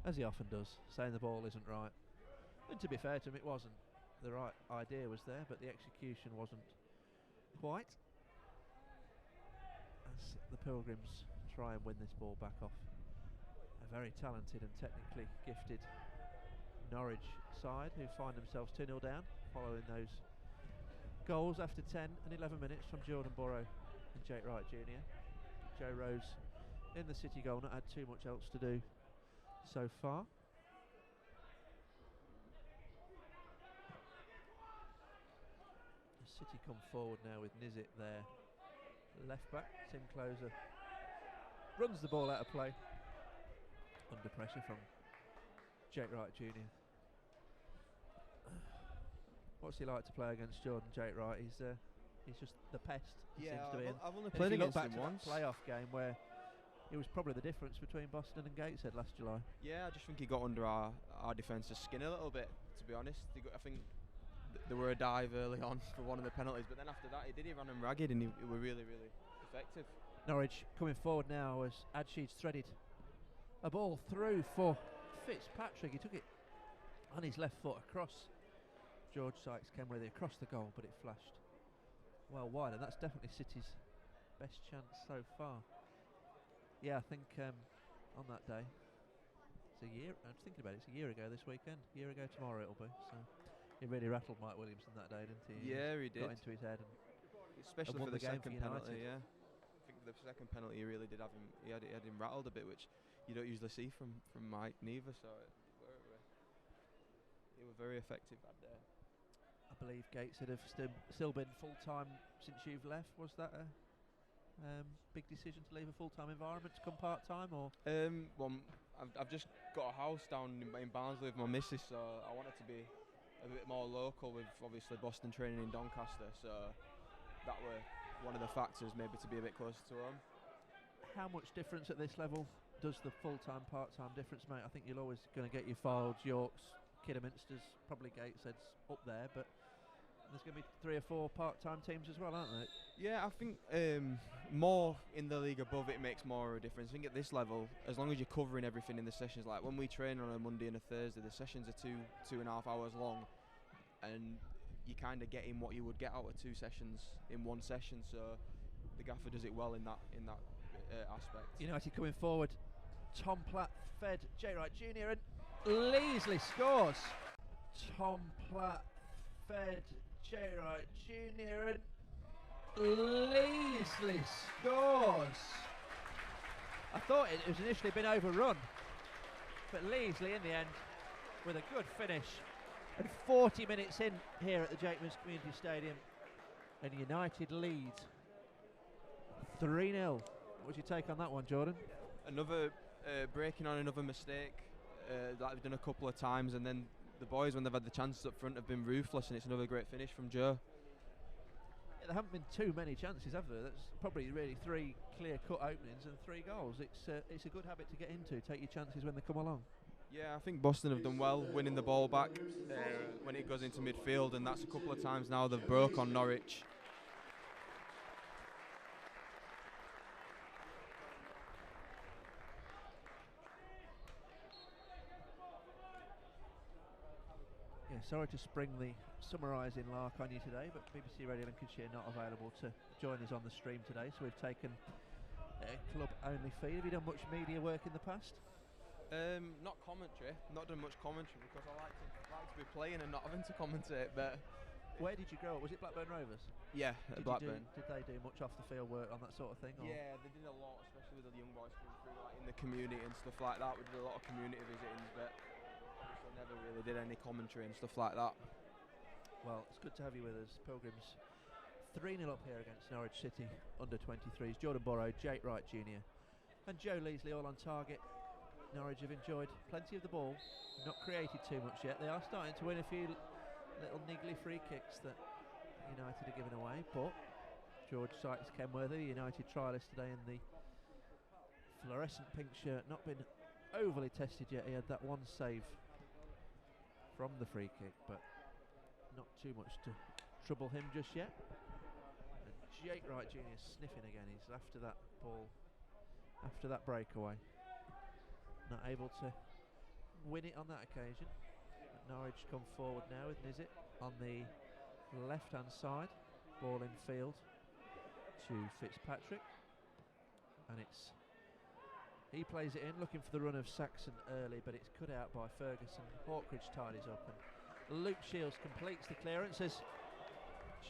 Speaker 1: as he often does, saying the ball isn't right. And to be fair to him, it wasn't. The right idea was there, but the execution wasn't quite. As the Pilgrims try and win this ball back off a very talented and technically gifted Norwich side, who find themselves 2-0 down following those goals after 10 and 11 minutes from Jordan Burrow and Jake Wright Jr. Joe Rose in the City goal, not had too much else to do so far. The City come forward now with Nizzit there, left back. Tim Closer runs the ball out of play under pressure from Jake Wright Jr. What's he like to play against Jordan Jake Wright? He's just the pest. He seems to be.
Speaker 2: I've only
Speaker 1: And if
Speaker 2: played
Speaker 1: you look
Speaker 2: against
Speaker 1: back
Speaker 2: him
Speaker 1: to
Speaker 2: once.
Speaker 1: that playoff game where it was probably the difference between Boston and Gateshead last July.
Speaker 2: Yeah, I just think he got under our defence's skin a little bit, to be honest. I think there were a dive early on for one of the penalties, but then after that he ran him ragged, and he were really, really effective. Norwich
Speaker 1: Coming forward now as Adsheed's threaded a ball through for Fitzpatrick. He took it on his left foot across George Sykes-Kenworthy, across the goal, but it flashed well wide, and that's definitely City's best chance so far. Yeah, I think on that day, it's a year, I was thinking about it, it's a year ago this weekend, a year ago tomorrow it'll be, so he really rattled Mike Williamson that day, didn't he?
Speaker 2: Yeah, he did.
Speaker 1: Got into his head, and
Speaker 2: especially
Speaker 1: won
Speaker 2: for the
Speaker 1: the game for
Speaker 2: second
Speaker 1: United.
Speaker 2: penalty, yeah. I think the second penalty he really did have him, he had him rattled a bit, which you don't usually see from Mike neither, so they were very effective that day.
Speaker 1: I believe Gateshead have still been full-time since you've left. Was that a big decision to leave a full-time environment to come part-time, or?
Speaker 2: Well, I've just got a house down in Barnsley with my missus, so I wanted to be a bit more local with obviously Boston training in Doncaster, so that were one of the factors maybe to be a bit closer to home.
Speaker 1: How much difference at this level does the full-time, part-time difference make? I think you're always going to get your Fyldes, Yorks, Kidderminsters, probably Gateshead's up there, but there's going to be 3 or 4 part-time teams as well, aren't there?
Speaker 2: Yeah, I think more in the league above it makes more of a difference. I think at this level, as long as you're covering everything in the sessions, like when we train on a Monday and a Thursday, the sessions are 2.5 hours long, and you kind of getting what you would get out of 2 sessions in one session. So the gaffer does it well in that aspect.
Speaker 1: United coming forward. Tom Platt fed Jay Wright Jr. and Leasley scores. Tom Platt fed Jay Wright Jr. and Leasley scores. I thought it was initially been overrun, but Leasley in the end with a good finish. And 40 minutes in here at the Jakeman's Community Stadium, and United lead 3-0. What's your take on that one, Jordan?
Speaker 2: Another breaking on another mistake that we've done a couple of times, and then the boys, when they've had the chances up front, have been ruthless, and it's another great finish from Joe.
Speaker 1: Yeah, there haven't been too many chances, have there? That's probably really 3 clear-cut openings and 3 goals. It's a good habit to get into. Take your chances when they come along.
Speaker 2: Yeah, I think Boston have done well winning the ball back when it goes into midfield, and that's a couple of times now they've broke on Norwich.
Speaker 1: Yeah, sorry to spring the summarising lark on you today, but BBC Radio Lincolnshire not available to join us on the stream today, so we've taken a club-only feed. Have you done much media work in the past?
Speaker 2: Not commentary. Not done much commentary because I like to be playing and not having to commentate. But
Speaker 1: where did you grow up? Was it Blackburn Rovers?
Speaker 2: Yeah, at Blackburn.
Speaker 1: Did they do much off the field work on that sort of thing? Or?
Speaker 2: Yeah, they did a lot, especially with the young boys coming through, like in the community and stuff like that. We did a lot of community visitings, but obviously never really did any commentary and stuff like that.
Speaker 1: Well, it's good to have you with us, Pilgrims. 3-0 up here against Norwich City under 23s. Jordan Borrow, Jake Wright Jr. and Joe Leasley all on target. Norwich have enjoyed plenty of the ball, not created too much yet. They are starting to win a few little niggly free kicks that United are giving away, but George Sykes Kenworthy, United trialist today in the fluorescent pink shirt, not been overly tested yet. He had that one save from the free kick, but not too much to trouble him just yet. And Jake Wright Jr. sniffing again. He's after that ball, after that breakaway. Not able to win it on that occasion. But Norwich come forward now with Nizzet on the left-hand side. Ball in field to Fitzpatrick, and he plays it in, looking for the run of Saxon early, but it's cut out by Ferguson. Hawkridge tidies up, and Luke Shields completes the clearance as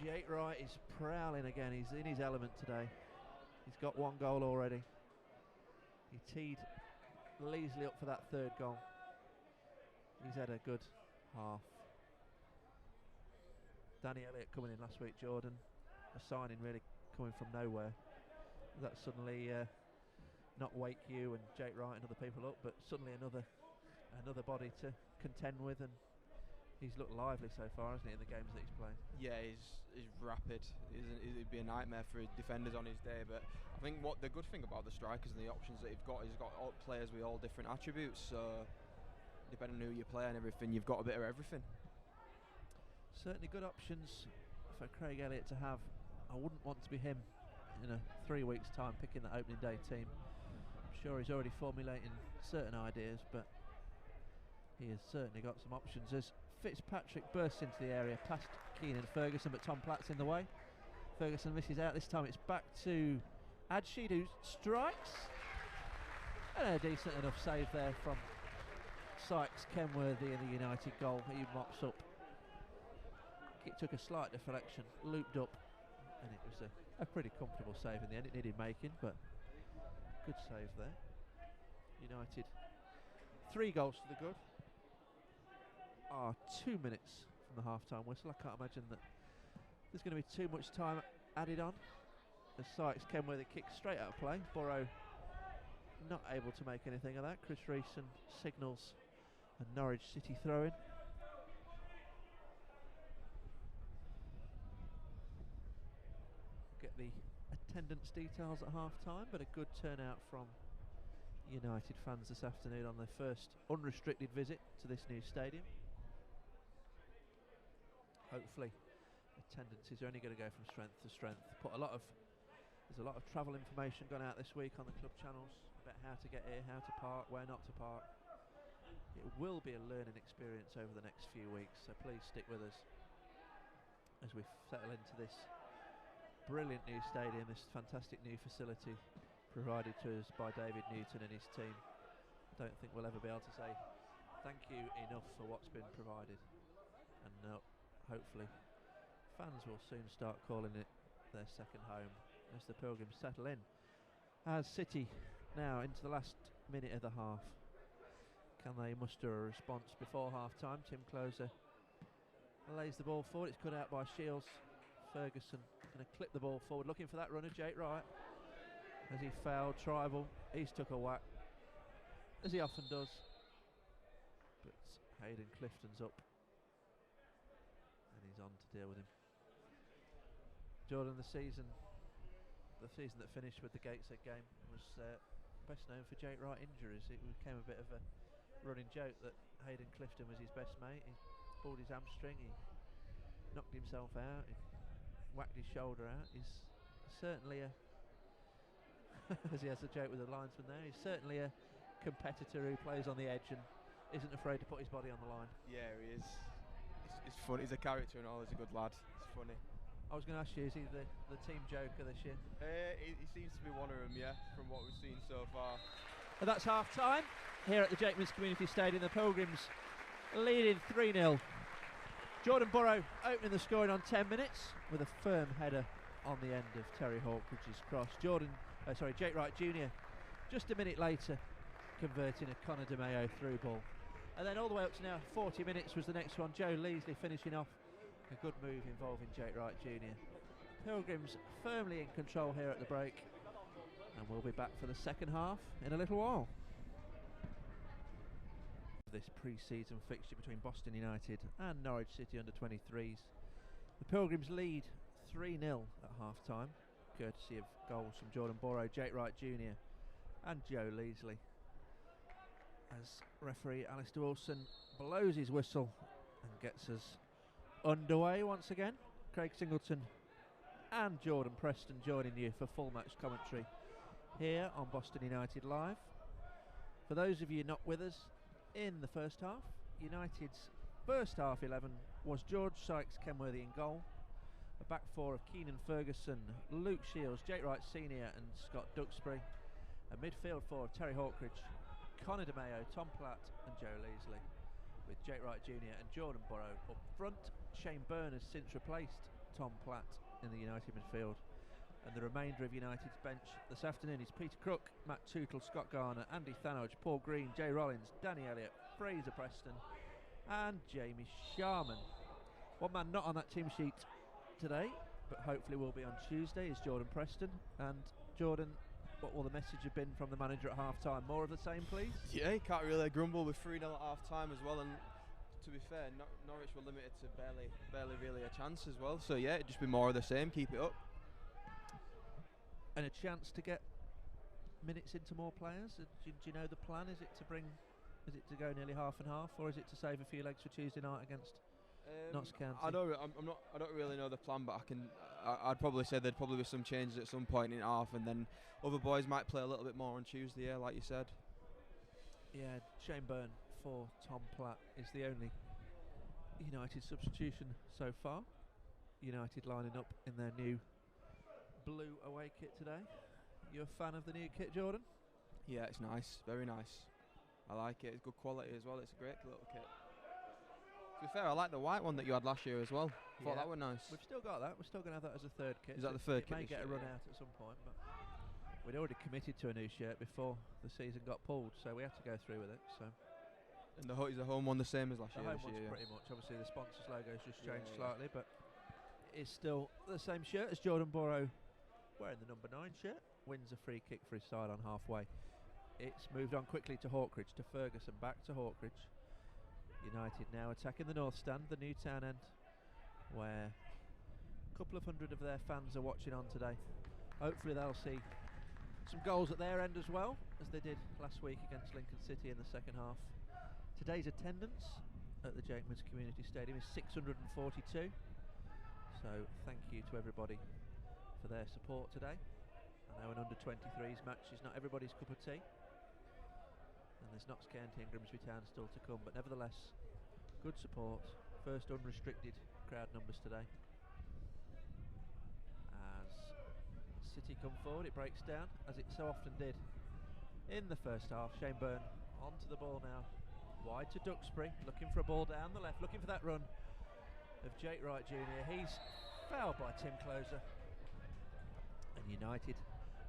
Speaker 1: Jake Wright is prowling again. He's in his element today. He's got 1 goal already. He teed Leasley up for that 3rd goal. He's had a good half. Danny Elliott coming in last week, Jordan. A signing really coming from nowhere. That suddenly not wake you and Jake Wright and other people up, but suddenly another body to contend with, and he's looked lively so far, hasn't he, in the games that he's playing?
Speaker 2: Yeah, he's rapid. It'd be a nightmare for defenders on his day, but I think what the good thing about the strikers and the options that he's got all players with all different attributes, so depending on who you play and everything, you've got a bit of everything.
Speaker 1: Certainly good options for Craig Elliott to have. I wouldn't want to be him in a 3 weeks' time picking that opening day team. I'm sure he's already formulating certain ideas, but he has certainly got some options as Fitzpatrick bursts into the area past Keenan Ferguson, but Tom Platt's in the way. Ferguson misses out. This time it's back to Adsheed, who strikes, and a decent enough save there from Sykes Kenworthy in the United goal. He mops up. It took a slight deflection, looped up, and it was a pretty comfortable save in the end. It needed making, but good save there. United 3 goals to the good. 2 minutes from the half-time whistle. I can't imagine that there's going to be too much time added on. As Sykes Kenworthy kicks straight out of play. Borrow not able to make anything of that. Chris Reeson signals a Norwich City throw-in. Get the attendance details at half-time, but a good turnout from United fans this afternoon on their first unrestricted visit to this new stadium. Hopefully attendances are only going to go from strength to strength. There's a lot of travel information gone out this week on the club channels about how to get here, how to park, where not to park. It will be a learning experience over the next few weeks, so please stick with us as we settle into this brilliant new stadium, this fantastic new facility provided to us by David Newton and his team. Don't think we'll ever be able to say thank you enough for what's been provided, and hopefully fans will soon start calling it their second home as the Pilgrims settle in. As City now into the last minute of the half, can they muster a response before half time? Tim Closer lays the ball forward. It's cut out by Shields. Ferguson going to clip the ball forward, looking for that runner, Jake Wright. As he fouled Tribal, he's took a whack, as he often does. But Hayden Clifton's up, and he's on to deal with him. Jordan, the season that finished with the Gateshead game was best known for Jake Wright injuries. It became a bit of a running joke that Hayden Clifton was his best mate. He pulled his hamstring, he knocked himself out, he whacked his shoulder out. He's certainly a as he has a joke with the linesman there, he's certainly a competitor who plays on the edge and isn't afraid to put his body on the line.
Speaker 2: Yeah, he is. It's fun. He's a character and all. He's a good lad. It's funny.
Speaker 1: I was going to ask you, is he the team joker this year?
Speaker 2: He seems to be one of them, yeah, from what we've seen so far.
Speaker 1: And that's half time here at the Jakeman's Community Stadium. The Pilgrims leading 3-0. Jordan Burrow opening the scoring on 10 minutes with a firm header on the end of Terry Hawkridge's cross. Jake Wright Jr. just a minute later converting a Conor DeMeo through ball. And then all the way up to now 40 minutes was the next one. Joe Leasley finishing off a good move involving Jake Wright Jr. Pilgrims firmly in control here at the break, and we'll be back for the second half in a little while. This pre-season fixture between Boston United and Norwich City under-23s. The Pilgrims lead 3-0 at half-time, courtesy of goals from Jordan Burrow, Jake Wright Jr. and Joe Leasley. As referee Alistair Wilson blows his whistle and gets us underway once again. Craig Singleton and Jordan Preston joining you for full match commentary here on Boston United Live. For those of you not with us in the first half, United's first half 11 was George Sykes-Kenworthy in goal, a back four of Keenan Ferguson, Luke Shields, Jake Wright Sr. and Scott Duxbury, a midfield four of Terry Hawkridge, Conor DeMeo, Tom Platt and Joe Leasley, with Jake Wright Jr. and Jordan Burrow up front. Shane Byrne has since replaced Tom Platt in the United midfield, and the remainder of United's bench this afternoon is Peter Crook, Matt Tootle, Scott Garner, Andy Thanodge, Paul Green, Jay Rollins, Danny Elliott, Fraser Preston and Jamie Sharman. One man not on that team sheet today, but hopefully will be on Tuesday, is Jordan Preston. And Jordan, what will the message have been from the manager at half-time? More of the same, please?
Speaker 2: Yeah, you can't really grumble with 3-0 at half-time as well, and to be fair, Norwich were limited to barely really a chance as well, so yeah, it'd just be more of the same, keep it up.
Speaker 1: And a chance to get minutes into more players? Do you know the plan? Is it to go nearly half and half, or is it to save a few legs for Tuesday night against Notts County?
Speaker 2: I don't really know the plan, but I'd probably say there'd probably be some changes at some point in half, and then other boys might play a little bit more on Tuesday, yeah, like you said.
Speaker 1: Yeah, Shane Byrne for Tom Platt is the only United substitution so far. United lining up in their new blue away kit today. You a fan of the new kit, Jordan?
Speaker 2: Yeah, it's nice, very nice. I like it, it's good quality as well, it's a great little kit. To be fair, I like the white one that you had last year as well. Thought that was nice.
Speaker 1: We've still got that. We're still going to have that as a third kit.
Speaker 2: Is that the third kit?
Speaker 1: It may get a run out at some point, but we'd already committed to a new shirt before the season got pulled, so we had to go through with it. So.
Speaker 2: And is the home one the same as last year?
Speaker 1: The home one's pretty much. Obviously, the sponsor's logo's just changed slightly, but it's still the same shirt as Jordan Burrow wearing the number 9 shirt. Wins a free kick for his side on halfway. It's moved on quickly to Hawkridge, to Ferguson, back to Hawkridge. United now attacking the north stand, the new town end, where a couple of hundred of their fans are watching on today. Hopefully they'll see some goals at their end as well, as they did last week against Lincoln City in the second half. Today's attendance at the Jakeman's Community Stadium is 642. So thank you to everybody for their support today. I know an under-23s match is not everybody's cup of tea, and there's Notts County and Grimsby Town still to come, but nevertheless, good support. First unrestricted crowd numbers today. As City come forward, it breaks down, as it so often did in the first half. Shane Byrne onto the ball now, wide to Duxbury, looking for a ball down the left, looking for that run of Jake Wright Jr. He's fouled by Tim Closer, and United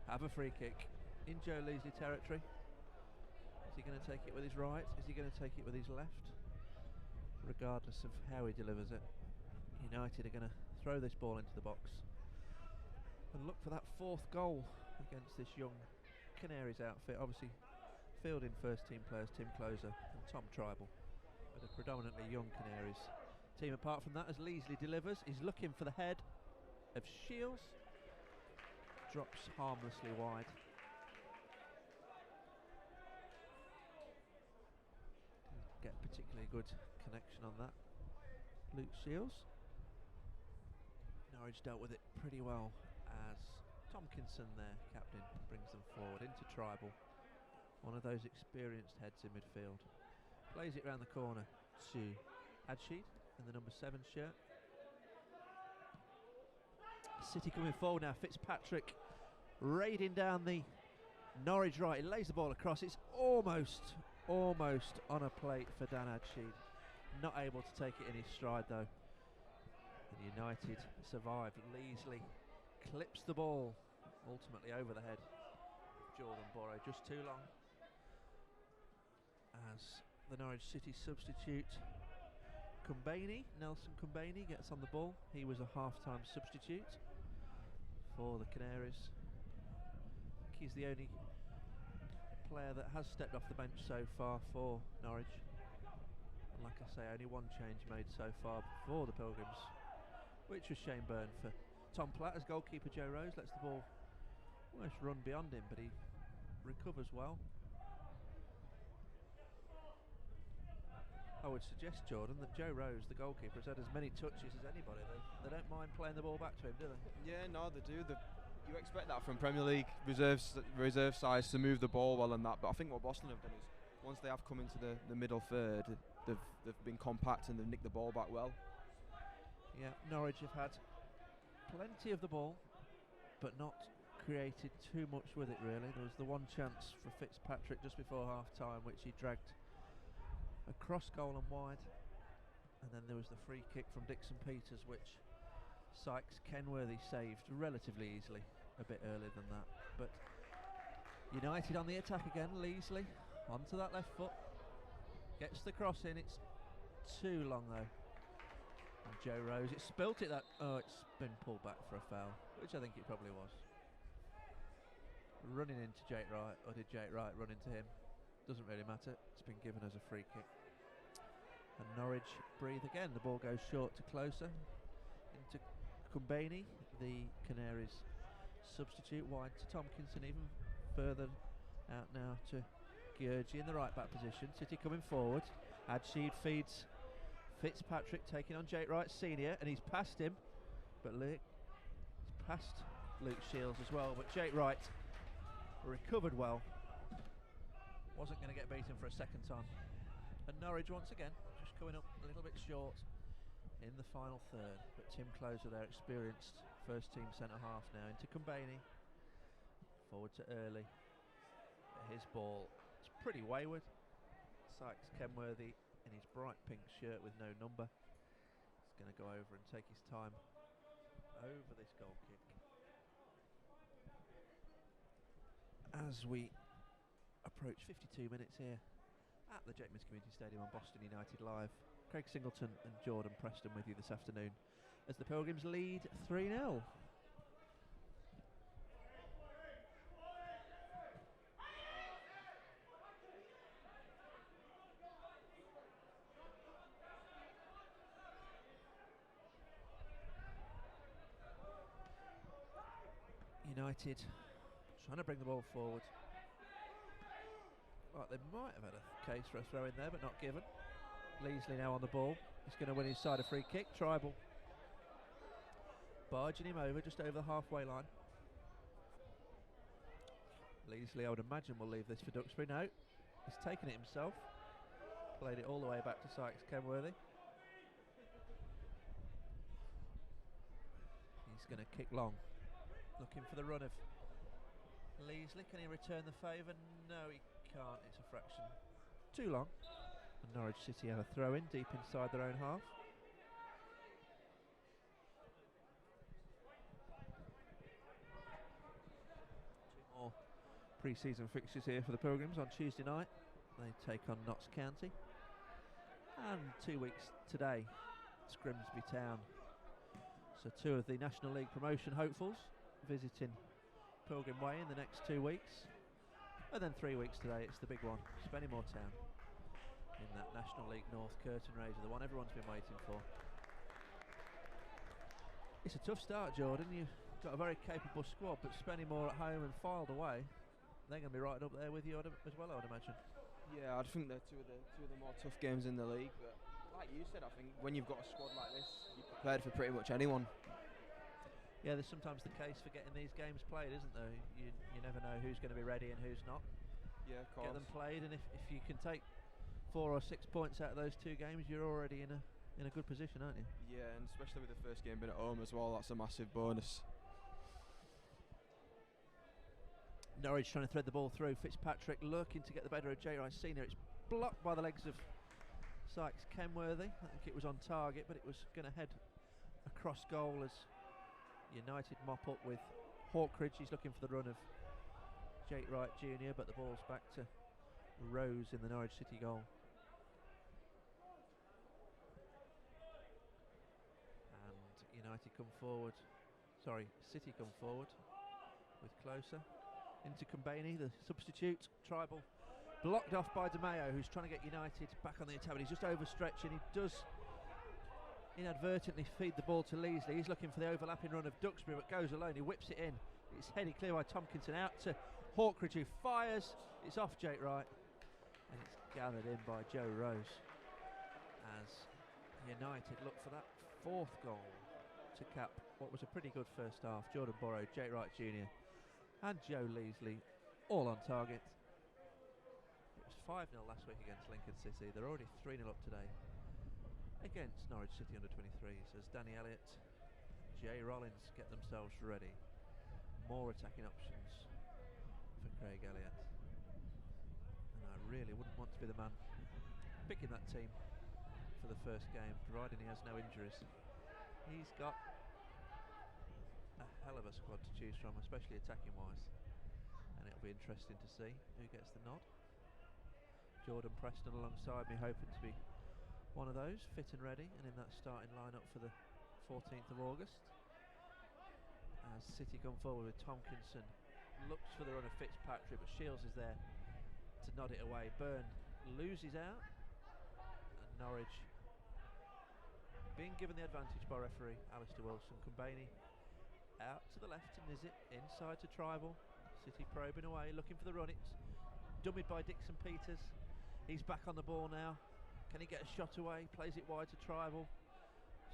Speaker 1: have a free kick in Joe Leasley territory. Is he going to take it with his right? Is he going to take it with his left? Regardless of how he delivers it, United are going to throw this ball into the box and look for that 4th goal against this young Canaries outfit. Obviously fielding first team players Tim Closer and Tom Tribal, but a predominantly young Canaries team. Apart from that, as Leasley delivers, he's looking for the head, of Shields. Drops harmlessly wide. Didn't get particularly good connection on that. Luke Shields. Norwich dealt with it pretty well as Tompkinson, their captain, brings them forward into Tribal. One of those experienced heads in midfield. Plays it round the corner to Adsheed in the number 7 shirt. City coming forward now. Fitzpatrick raiding down the Norwich right. He lays the ball across. It's almost on a plate for Dan Adsheed. Not able to take it in his stride though. And United survive. Leasley clips the ball ultimately over the head of Jordan Borrow. Just too long. As the Norwich City substitute Nelson Kumbaini gets on the ball. He was a half-time substitute for the Canaries. He's the only player that has stepped off the bench so far for Norwich. And like I say, only one change made so far for the Pilgrims, which was Shane Byrne for Tom Platt, as goalkeeper Joe Rose lets the ball almost run beyond him, but he recovers well. I would suggest, Jordan, that Joe Rose, the goalkeeper, has had as many touches as anybody. They don't mind playing the ball back to him, do they?
Speaker 2: Yeah, no, they do. You expect that from Premier League reserve sides to move the ball well and that, but I think what Boston have done is once they have come into the middle third, they've been compact and they've nicked the ball back well.
Speaker 1: Yeah, Norwich have had plenty of the ball, but not created too much with it really. There was the one chance for Fitzpatrick just before half-time, which he dragged across goal and wide, and then there was the free kick from Dixon Peters, which Sykes Kenworthy saved relatively easily a bit earlier than that. But United on the attack again. Leasley onto that left foot, gets the cross in. It's too long though, and Joe Rose, it spilt it. It's been pulled back for a foul, which I think it probably was. Running into Jake Wright, or did Jake Wright run into him? Doesn't really matter. It's been given as a free kick. And Norwich breathe again. The ball goes short to Closer. Into Kumbaini, the Canaries substitute, wide to Tompkinson, even further out now to György in the right back position. City coming forward. Adsheed feeds Fitzpatrick, taking on Jake Wright Senior, and he's past him. But he's past Luke Shields as well. But Jake Wright recovered well. Wasn't going to get beaten for a second time. And Norwich once again just coming up a little bit short in the final third. But Tim Closer, their experienced first team centre half, now into Kumbaini. Forward to Early. His ball, it's pretty wayward. Sykes Kenworthy in his bright pink shirt with no number. He's going to go over and take his time over this goal kick. As we approach 52 minutes here at the Jakeman's Community Stadium on Boston United Live. Craig Singleton and Jordan Preston with you this afternoon as the Pilgrims lead 3-0. United trying to bring the ball forward. Well, they might have had a case for a throw in there, but not given. Leasley now on the ball. He's going to win his side a free kick. Tribal barging him over just over the halfway line. Leasley, I would imagine, will leave this for Duxbury. No, he's taken it himself. Played it all the way back to Sykes Kenworthy. He's going to kick long, looking for the run of Leasley. Can he return the favour? No, he can't. It's a fraction too long. And Norwich City have a throw in deep inside their own half. Two more pre-season fixtures here for the Pilgrims. On Tuesday night they take on Notts County, and 2 weeks today Grimsby Town. So two of the National League promotion hopefuls visiting Pilgrim Way in the next 2 weeks. And then 3 weeks today, it's the big one, Spennymoor Town, in that National League North curtain raiser, the one everyone's been waiting for. It's a tough start, Jordan. You've got a very capable squad, but Spennymoor at home and Filed away, they're going to be right up there with you as well, I would imagine.
Speaker 2: Yeah, I think they're two of the more tough games in the league. But like you said, I think when you've got a squad like this, you're prepared for pretty much anyone.
Speaker 1: Yeah, there's sometimes the case for getting these games played, isn't there? You never know who's going to be ready and who's not.
Speaker 2: Yeah, of course.
Speaker 1: Get them played, and if you can take 4 or 6 points out of those 2 games, you're already in a good position, aren't you?
Speaker 2: Yeah, and especially with the first game being at home as well, that's a massive bonus.
Speaker 1: Norwich trying to thread the ball through. Fitzpatrick looking to get the better of J. Rice Senior. It's blocked by the legs of Sykes Kenworthy. I think it was on target, but it was going to head across goal as United mop up with Hawkridge. He's looking for the run of Jake Wright Jr., but the ball's back to Rose in the Norwich City goal. And United come forward. Sorry, City come forward with closer. Into Kumbaini, the substitute. Tribal blocked off by De Mayo, who's trying to get United back on the attack, but he's just overstretching. He does inadvertently feed the ball to Leasley. He's looking for the overlapping run of Duxbury, but goes alone. He whips it in. It's headed clear by Tompkinson, out to Hawkridge, who fires. It's off Jake Wright, and it's gathered in by Joe Rose as United look for that 4th goal to cap what was a pretty good first half. Jordan Borrow, Jake Wright Jr. and Joe Leasley all on target. It was 5-0 last week against Lincoln City. They're already 3-0 up today against Norwich City under-23s as Danny Elliott, Jay Rollins get themselves ready. More attacking options for Craig Elliott. And I really wouldn't want to be the man picking that team for the first game, providing he has no injuries. He's got a hell of a squad to choose from, especially attacking wise, and it'll be interesting to see who gets the nod. Jordan Preston alongside me, hoping to be one of those, fit and ready and in that starting lineup for the 14th of August. As City come forward with Tompkinson, looks for the run of Fitzpatrick, but Shields is there to nod it away. Byrne loses out, and Norwich being given the advantage by referee Alistair Wilson. Kumbaini out to the left to Nizzit, inside to Tribal. City probing away, looking for the run. It's dummied by Dixon Peters. He's back on the ball now. Can he get a shot away? Plays it wide to Tribal.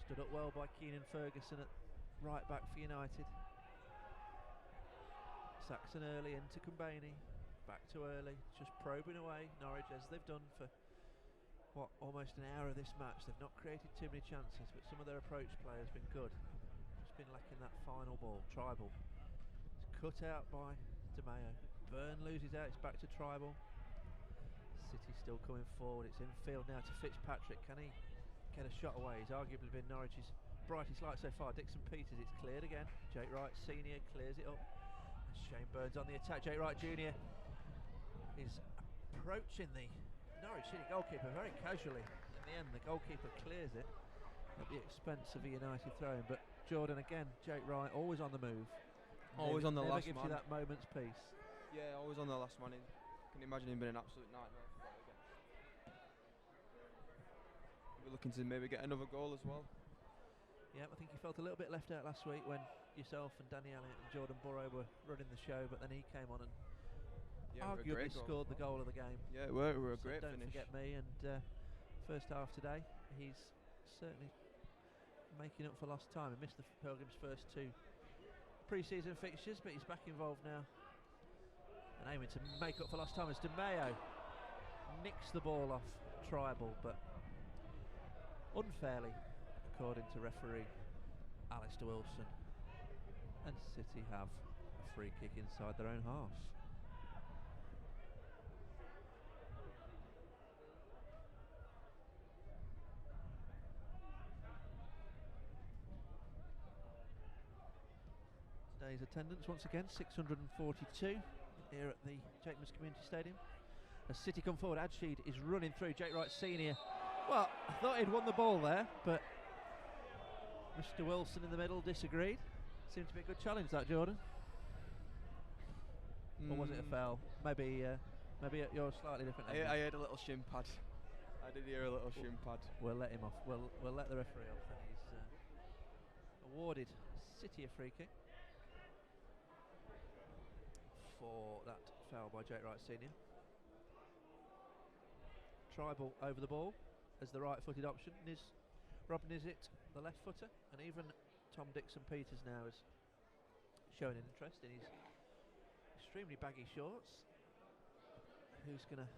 Speaker 1: Stood up well by Keenan Ferguson at right back for United. Saxon early into Kumbaini. Back to early, just probing away. Norwich, as they've done for what, almost an hour of this match. They've not created too many chances, but some of their approach play has been good. Just been lacking that final ball. Tribal. It's cut out by De Mayo. Byrne loses out, it's back to Tribal. City still coming forward. It's infield now to Fitzpatrick. Can he get a shot away? He's arguably been Norwich's brightest light so far. Dixon Peters, it's cleared again. Jake Wright Senior clears it up. And Shane Burns on the attack. Jake Wright Jr. is approaching the Norwich City goalkeeper very casually. In the end, the goalkeeper clears it at the expense of a United throw-in. But Jordan again, Jake Wright always on the move.
Speaker 2: Always on the last
Speaker 1: man. Never gives you that moment's peace.
Speaker 2: Yeah, always on the last man. Can you imagine him being an absolute nightmare? We're looking to maybe get another goal as well.
Speaker 1: Yeah, I think he felt a little bit left out last week when yourself and Danny Elliott and Jordan Burrow were running the show, but then he came on and arguably scored the goal of the game.
Speaker 2: Yeah, we're a great
Speaker 1: don't
Speaker 2: finish.
Speaker 1: Forget me, and first half today, he's certainly making up for lost time. He missed the Pilgrims' first 2 pre-season fixtures, but he's back involved now and aiming to make up for lost time as De Mayo nicks the ball off Tribal, but unfairly, according to referee Alistair Wilson, and City have a free kick inside their own half. Today's attendance once again 642 here at the Jacobs Community Stadium. As City come forward, Adsheed is running through. Jake Wright Senior. Well, I thought he'd won the ball there, but Mr. Wilson in the middle disagreed. Seemed to be a good challenge, that, Jordan. Or was it a foul? Maybe you're slightly different.
Speaker 2: I heard a little shin pad. I did hear a little shin pad.
Speaker 1: We'll let him off. We'll let the referee off. Then he's awarded City a free kick for that foul by Jake Wright Senior. Tribal over the ball as the right-footed option. Rob Nizzet, the left footer, and even Tom Dixon-Peters now has shown an interest in his extremely baggy shorts. Who's going to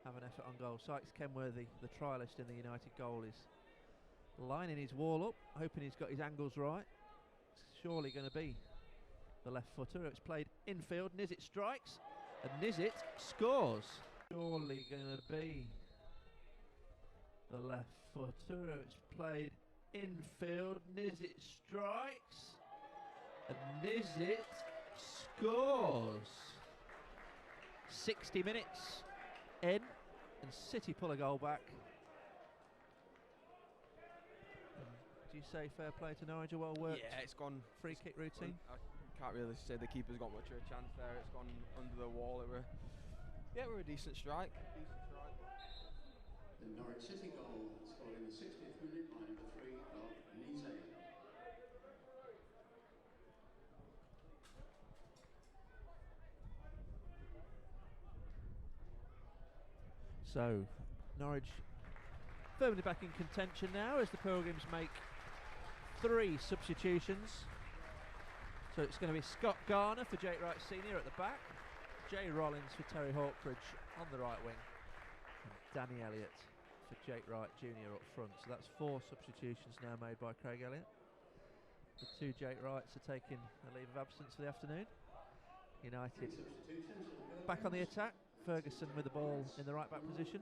Speaker 1: have an effort on goal? Sykes Kenworthy, the trialist in the United goal, is lining his wall up, hoping he's got his angles right. It's surely going to be the left footer. It's played infield. Nizzet strikes, and Nizzet scores. Surely going to be the left footer. It's played infield. Nizzet strikes, and Nizzet scores. 60 minutes in, and City pull a goal back. Do you say fair play to Norwich? A well worked,
Speaker 2: yeah, it's gone
Speaker 1: free kick routine.
Speaker 2: I can't really say the keeper's got much of a chance there. It's gone under the wall. We're a decent strike.
Speaker 3: The Norwich City goal scored in the 60th minute by number 3 of Nizzet.
Speaker 1: So Norwich firmly back in contention now as the Pilgrims make 3 substitutions. So it's going to be Scott Garner for Jake Wright Senior at the back, Jay Rollins for Terry Hawkridge on the right wing, and Danny Elliott for Jake Wright Junior up front. So that's 4 substitutions now made by Craig Elliott. The 2 Jake Wrights are taking a leave of absence for the afternoon. United back on the attack. Ferguson with the ball in the right back position.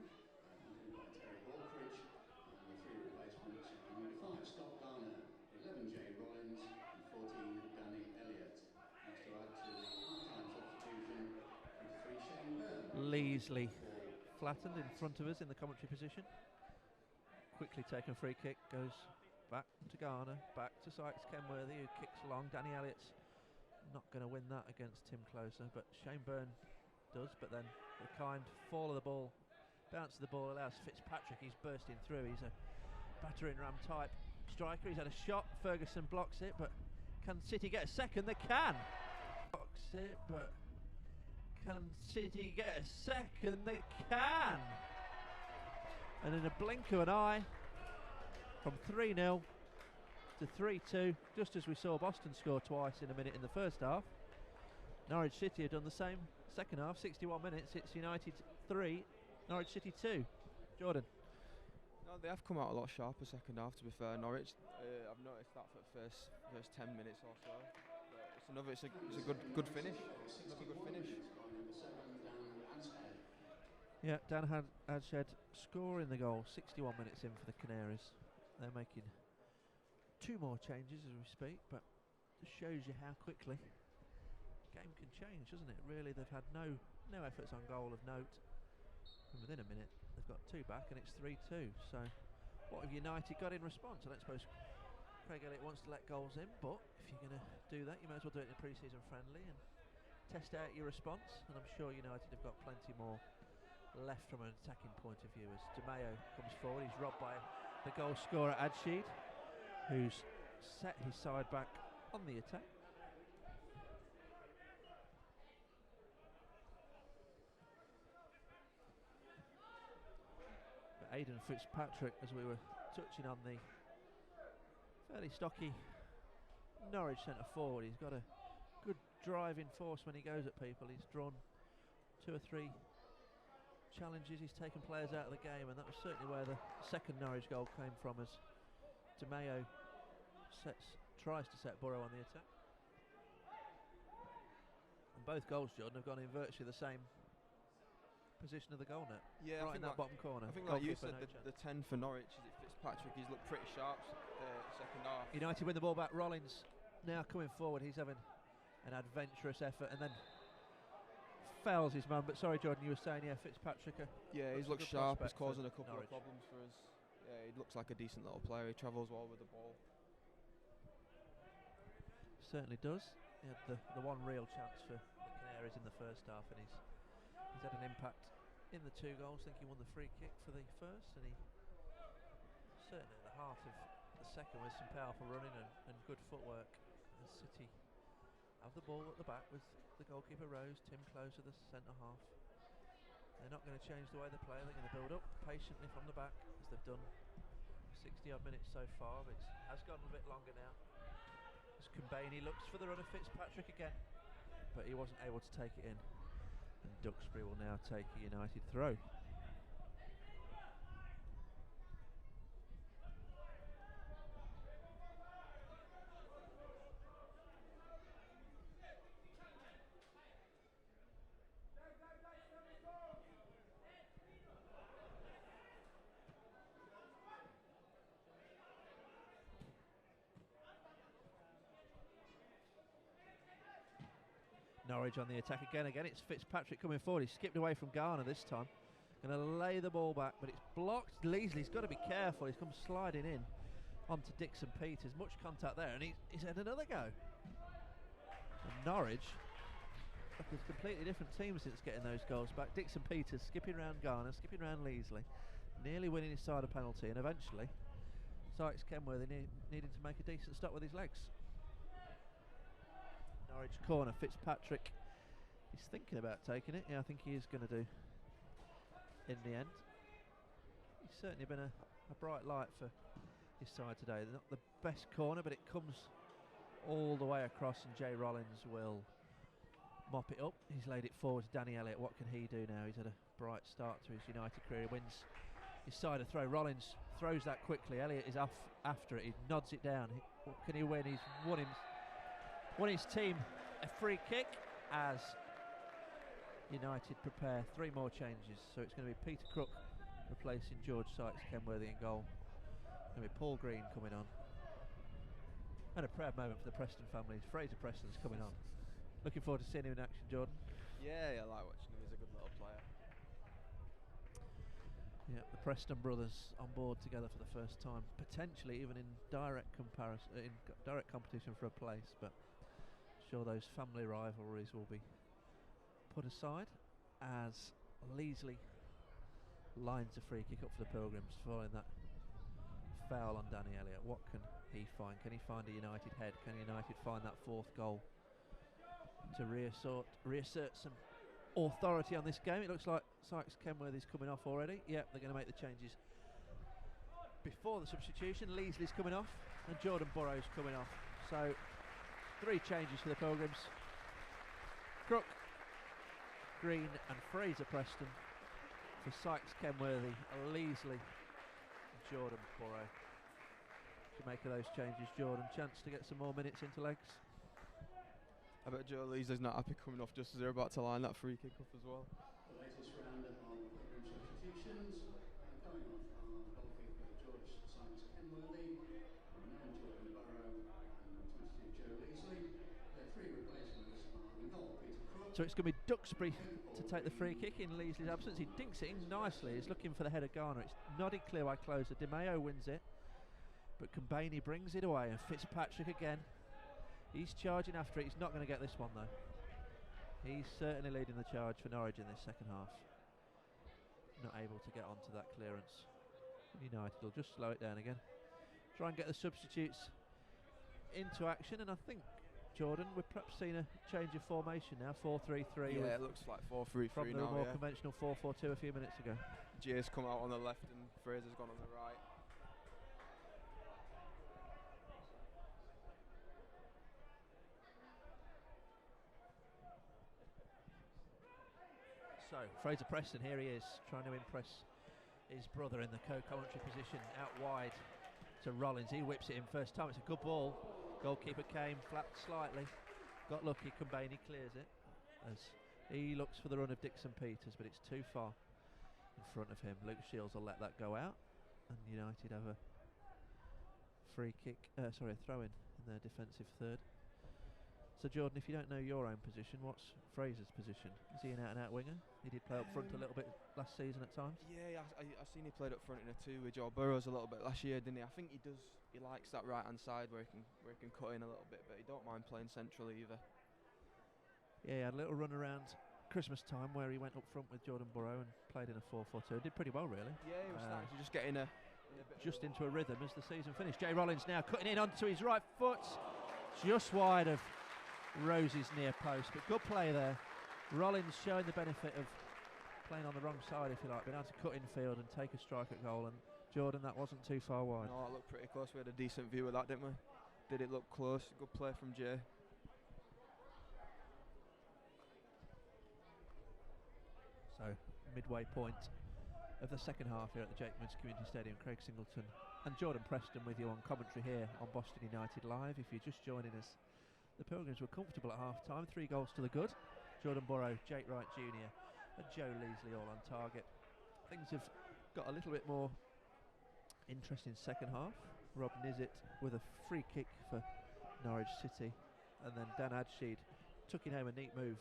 Speaker 3: Terry Hawkridge and the 3 replacements. Number 5 Scott Garner, 11 Jay Rollins, and 14 Danny Elliott. Next to add to the half-time substitution, 23 Shane Byrne.
Speaker 1: Leasley flattened in front of us in the commentary position. Quickly taken free kick, goes back to Garner, back to Sykes Kenworthy, who kicks along. Danny Elliott's not going to win that against Tim Closer, but Shane Byrne does. But then the kind fall of the ball, bounce of the ball allows Fitzpatrick, he's bursting through, he's a battering ram type striker. He's had a shot, Ferguson blocks it, but can City get a second? They can! Blocks it, but can City get a second? They can! And in a blink of an eye, from 3-0 to 3-2, just as we saw Boston score twice in a minute in the first half, Norwich City have done the same. Second half, 61 minutes, it's United 3, Norwich City 2. Jordan.
Speaker 2: No, they have come out a lot sharper second half, to be fair, Norwich. I've noticed that for the first 10 minutes or so. But it's a good finish. Another good finish.
Speaker 1: Yeah, Dan Hadshed scoring the goal 61 minutes in for the Canaries. They're making 2 more changes as we speak, but it shows you how quickly game can change, doesn't it? Really, they've had no efforts on goal of note, and within a minute they've got 2 back and it's 3-2. So what have United got in response? I don't suppose Craig Elliott wants to let goals in, but if you're going to do that, you may as well do it in a pre-season friendly and test out your response. And I'm sure United have got plenty more left from an attacking point of view as Di Maio comes forward. He's robbed by the goal scorer Adsheed, who's set his side back on the attack. But Aidan Fitzpatrick, as we were touching on, the fairly stocky Norwich centre forward, he's got a good driving force when he goes at people. He's drawn 2 or 3 challenges, he's taken players out of the game, and that was certainly where the second Norwich goal came from, as Di Maio tries to set Burrow on the attack. And both goals, Jordan, have gone in virtually the same position of the goal net.
Speaker 2: Yeah,
Speaker 1: right in that bottom corner.
Speaker 2: I think like you said, the 10 for Norwich is Fitzpatrick. He's looked pretty sharp second half.
Speaker 1: United win the ball back. Rollins now coming forward, he's having an adventurous effort and then fails his man. But sorry, Jordan, you were saying, yeah, Fitzpatrick.
Speaker 2: Yeah, he's looked sharp. He's causing a couple of problems for us. Yeah, he looks like a decent little player. He travels well with the ball.
Speaker 1: Certainly does. He had the one real chance for the Canaries in the first half, and he's had an impact in the 2 goals. I think he won the free kick for the first, and he certainly at the heart of The second with some powerful running and good footwork. As City have the ball at the back with the goalkeeper Rose, Tim Close at the centre half. They're not going to change the way they play. They're going to build up patiently from the back, as they've done 60 odd minutes so far, but it has gone a bit longer now. As Kumbaini looks for the run of Fitzpatrick again, but he wasn't able to take it in. And Duxbury will now take a United throw. Norwich on the attack again. Again, it's Fitzpatrick coming forward. He skipped away from Garner this time. Going to lay the ball back, but it's blocked. Leesley's got to be careful. He's come sliding in onto Dixon Peters. Much contact there, and he's had another go. And Norwich, look, it's a completely different team since getting those goals back. Dixon Peters skipping round Garner, skipping round Leesley, nearly winning his side a penalty, and eventually Sykes Kenworthy needing to make a decent stop with his legs. Norwich corner, Fitzpatrick. He's thinking about taking it. Yeah, I think he is going to do in the end. He's certainly been a bright light for his side today. They're not the best corner, but it comes all the way across, and Jay Rollins will mop it up. He's laid it forward to Danny Elliott. What can he do now? He's had a bright start to his United career. He wins his side a throw. Rollins throws that quickly. Elliott is off after it. He nods it down. What can he win? He's won his team a free kick as United prepare 3 more changes. So it's going to be Peter Crook replacing George Sykes Kenworthy in goal. It's going to be Paul Green coming on. And a proud moment for the Preston family. Fraser Preston's coming on. Looking forward to seeing him in action, Jordan.
Speaker 2: Yeah, I like watching him. He's a good little player.
Speaker 1: Yeah, the Preston brothers on board together for the first time, potentially even in direct competition for a place, but sure those family rivalries will be put aside as Leesley lines a free kick up for the Pilgrims following that foul on Danny Elliott. What can he find? Can he find a United head? Can United find that 4th goal to reassert some authority on this game? It looks like Sykes Kenworthy's coming off already. Yep, they're going to make the changes before the substitution. Leesley's coming off and Jordan Burrow's coming off. So 3 changes for the Pilgrims. Crook, Green and Fraser Preston. For Sykes Kenworthy, Leesley, Jordan Burrow. To make of those changes, Jordan, chance to get some more minutes into legs.
Speaker 2: I bet Joe Leesley's not happy coming off just as they're about to line that free kick up as well.
Speaker 3: The latest round of program substitutions. Coming off are goalkeeper George Sykes Kenworthy, number 9 Jordan Burrow, and 22 Joe Leesley. Their 3 replacements are in goal Peter Crook.
Speaker 1: So it's going to be Duxbury to take the free kick in Leesley's absence. He dinks it in nicely. He's looking for the head of Garner. It's nodded clear by closer. Di Maio wins it, but Kumbaini brings it away, and Fitzpatrick again. He's charging after it. He's not going to get this one though. He's certainly leading the charge for Norwich in this second half. Not able to get onto that clearance. United will just slow it down again. Try and get the substitutes into action, and I think, Jordan, we've perhaps seen a change of formation now. 4-3-3.
Speaker 2: Yeah, it looks like 4-3-3
Speaker 1: from the
Speaker 2: now,
Speaker 1: more conventional 4-4-2 a few minutes ago.
Speaker 2: Jay's come out on the left and Fraser's gone on the right.
Speaker 1: So, Fraser Preston, here he is, trying to impress his brother in the co-commentary position, out wide to Rollins. He whips it in first time. It's a good ball. Goalkeeper came, flapped slightly, got lucky. Kumbaini clears it as he looks for the run of Dixon Peters, but it's too far in front of him. Luke Shields will let that go out, and United have a free kick, a throw in their defensive third. So Jordan, if you don't know your own position, what's Fraser's position? Is he an out-and-out winger? He did play up front a little bit last season at times.
Speaker 2: Yeah, I seen he played up front in a 2 with Joe Burrows a little bit last year, didn't he? I think he does. He likes that right-hand side where he can cut in a little bit, but he don't mind playing central either.
Speaker 1: Yeah, he had a little run around Christmas time where he went up front with Jordan Burrow and played in a 4-4-2. Did pretty well, really.
Speaker 2: Yeah, he was starting to just get in a
Speaker 1: just into a rhythm as the season finished. Jay Rollins now cutting in onto his right foot, just wide of Rose's near post, but good play there. Rollins showing the benefit of playing on the wrong side, if you like, being able to cut infield and take a strike at goal, and Jordan, that wasn't too far wide.
Speaker 2: No, it looked pretty close. We had a decent view of that, didn't we? Did it look close? Good play from Jay.
Speaker 1: So, midway point of the second half here at the Jakeman's Community Stadium. Craig Singleton and Jordan Preston with you on commentary here on Boston United Live. If you're just joining us, the Pilgrims were comfortable at half-time, 3 goals to the good. Jordan Burrow, Jake Wright Jr. and Joe Leasley all on target. Things have got a little bit more interesting second half. Rob Nizzet with a free kick for Norwich City, and then Dan Adsheed took in home a neat move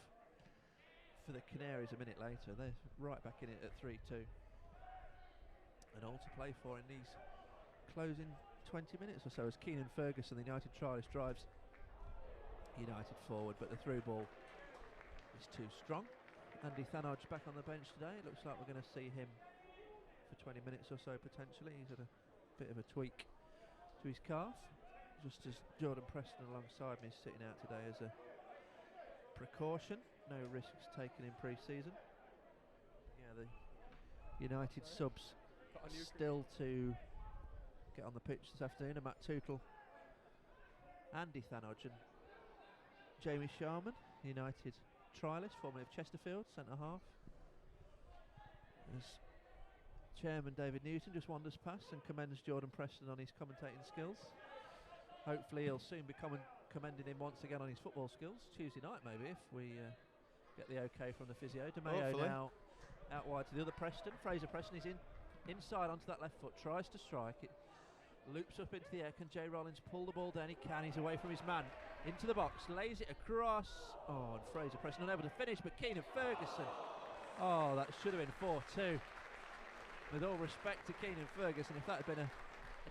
Speaker 1: for the Canaries a minute later. They're right back in it at 3-2. And all to play for in these closing 20 minutes or so as Keenan Ferguson, the United trialist, drives United forward, but the through ball is too strong. Andy Thanodge back on the bench today. It looks like we're going to see him for 20 minutes or so potentially. He's had a bit of a tweak to his calf, just as Jordan Preston alongside me is sitting out today as a precaution. No risks taken in pre-season. Yeah, the United subs still to get on the pitch this afternoon, and Matt Tootle, Andy Thanodge and Jamie Sharman, United trialist, formerly of Chesterfield, centre-half. As Chairman David Newton just wanders past and commends Jordan Preston on his commentating skills. Hopefully he'll soon be commending him once again on his football skills. Tuesday night maybe, if we get the okay from the physio. De Mayo now out wide to the other Preston. Fraser Preston is inside onto that left foot, tries to strike it, loops up into the air. Can Jay Rollins pull the ball down? He can. He's away from his man, into the box, lays it across. Oh, and Fraser Preston unable to finish, but Keenan Ferguson, oh, that should have been 4-2. With all respect to Keenan Ferguson, if that had been an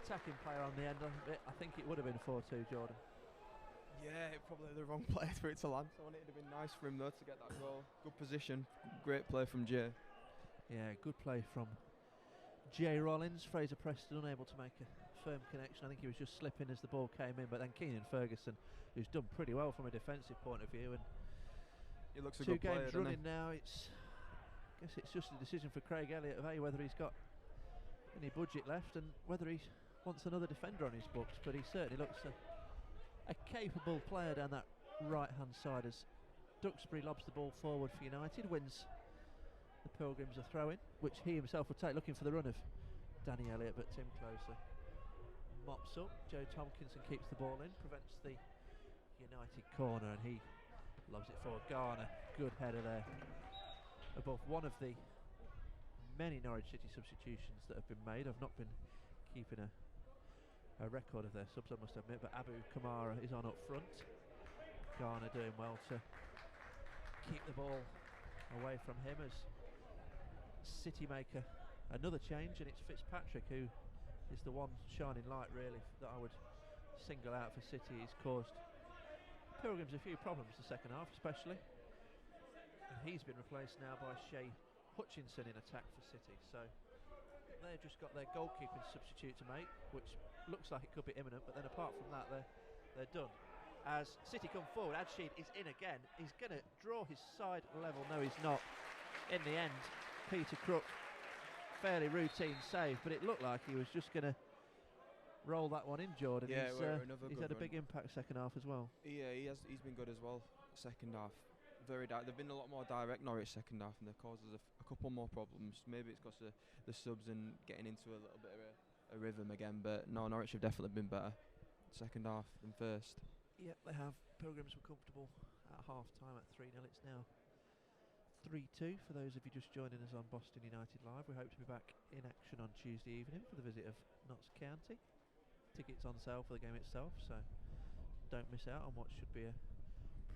Speaker 1: attacking player on the end of it, I think it would have been 4-2, Jordan.
Speaker 2: Yeah, probably the wrong place for it to land. So it would have been nice for him though to get that goal. Good position, great play from Jay.
Speaker 1: Yeah, good play from Jay Rollins. Fraser Preston unable to make a firm connection. I think he was just slipping as the ball came in, but then Keenan Ferguson, who's done pretty well from a defensive point of view, and
Speaker 2: he looks a
Speaker 1: 2
Speaker 2: good player,
Speaker 1: games running now. I guess it's just a decision for Craig Elliott of whether he's got any budget left and whether he wants another defender on his books, but he certainly looks a capable player down that right hand side as Duxbury lobs the ball forward for United, wins the Pilgrims a throw-in, which he himself will take, looking for the run of Danny Elliott, but Tim Closer mops up. Joe Tomkinson keeps the ball in, prevents the United corner, and he lobs it forward. Garner, good header there above one of the many Norwich City substitutions that have been made. I've not been keeping a record of their subs, I must admit, but Abu Kamara is on up front. Garner doing well to keep the ball away from him as City make another change, and it's Fitzpatrick who is the one shining light really that I would single out for City. He's caused Pilgrims a few problems the second half especially, and he's been replaced now by Shea Hutchinson in attack for City. So they've just got their goalkeeping substitute to make, which looks like it could be imminent, but then apart from that they're done. As City come forward, Adsheed is in again. He's going to draw his side level. No, he's not. In the end, Peter Crook, fairly routine save, but it looked like he was just going to roll that one in, Jordan.
Speaker 2: Yeah,
Speaker 1: he's had a big impact second half as well.
Speaker 2: Yeah, he's been good as well second half. Very they've been a lot more direct, Norwich, second half, and they've caused us a couple more problems. Maybe it's because of the subs and getting into a little bit of a rhythm again, but no, Norwich have definitely been better second half than first.
Speaker 1: Yep, they have. Pilgrims were comfortable at half-time at 3-0. It's now 3-2 for those of you just joining us on Boston United Live. We hope to be back in action on Tuesday evening for the visit of Notts County. Tickets on sale for the game itself, so don't miss out on what should be a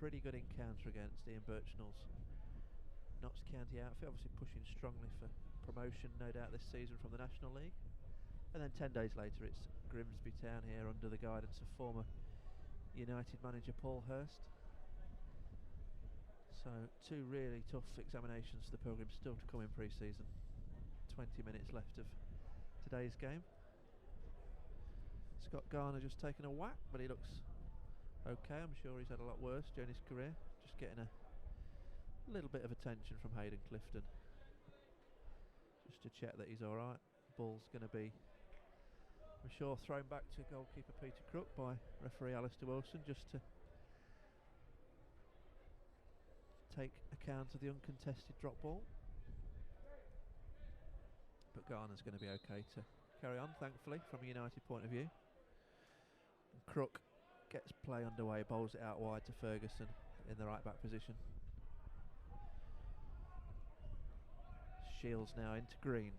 Speaker 1: pretty good encounter against Ian Birchnell's Notts County outfit, obviously pushing strongly for promotion no doubt this season from the National League. And then 10 days later it's Grimsby Town here under the guidance of former United manager Paul Hurst. So 2 really tough examinations for the Pilgrims still to come in pre-season. 20 minutes left of today's game. Scott Garner just taking a whack, but he looks okay. I'm sure he's had a lot worse during his career. Just getting a little bit of attention from Hayden Clifton, just to check that he's alright. Ball's going to be, I'm sure, thrown back to goalkeeper Peter Crook by referee Alistair Wilson, just to take account of the uncontested drop ball. But Garner's going to be okay to carry on, thankfully, from a United point of view. And Crook gets play underway, bowls it out wide to Ferguson in the right back position. Shields now into Green.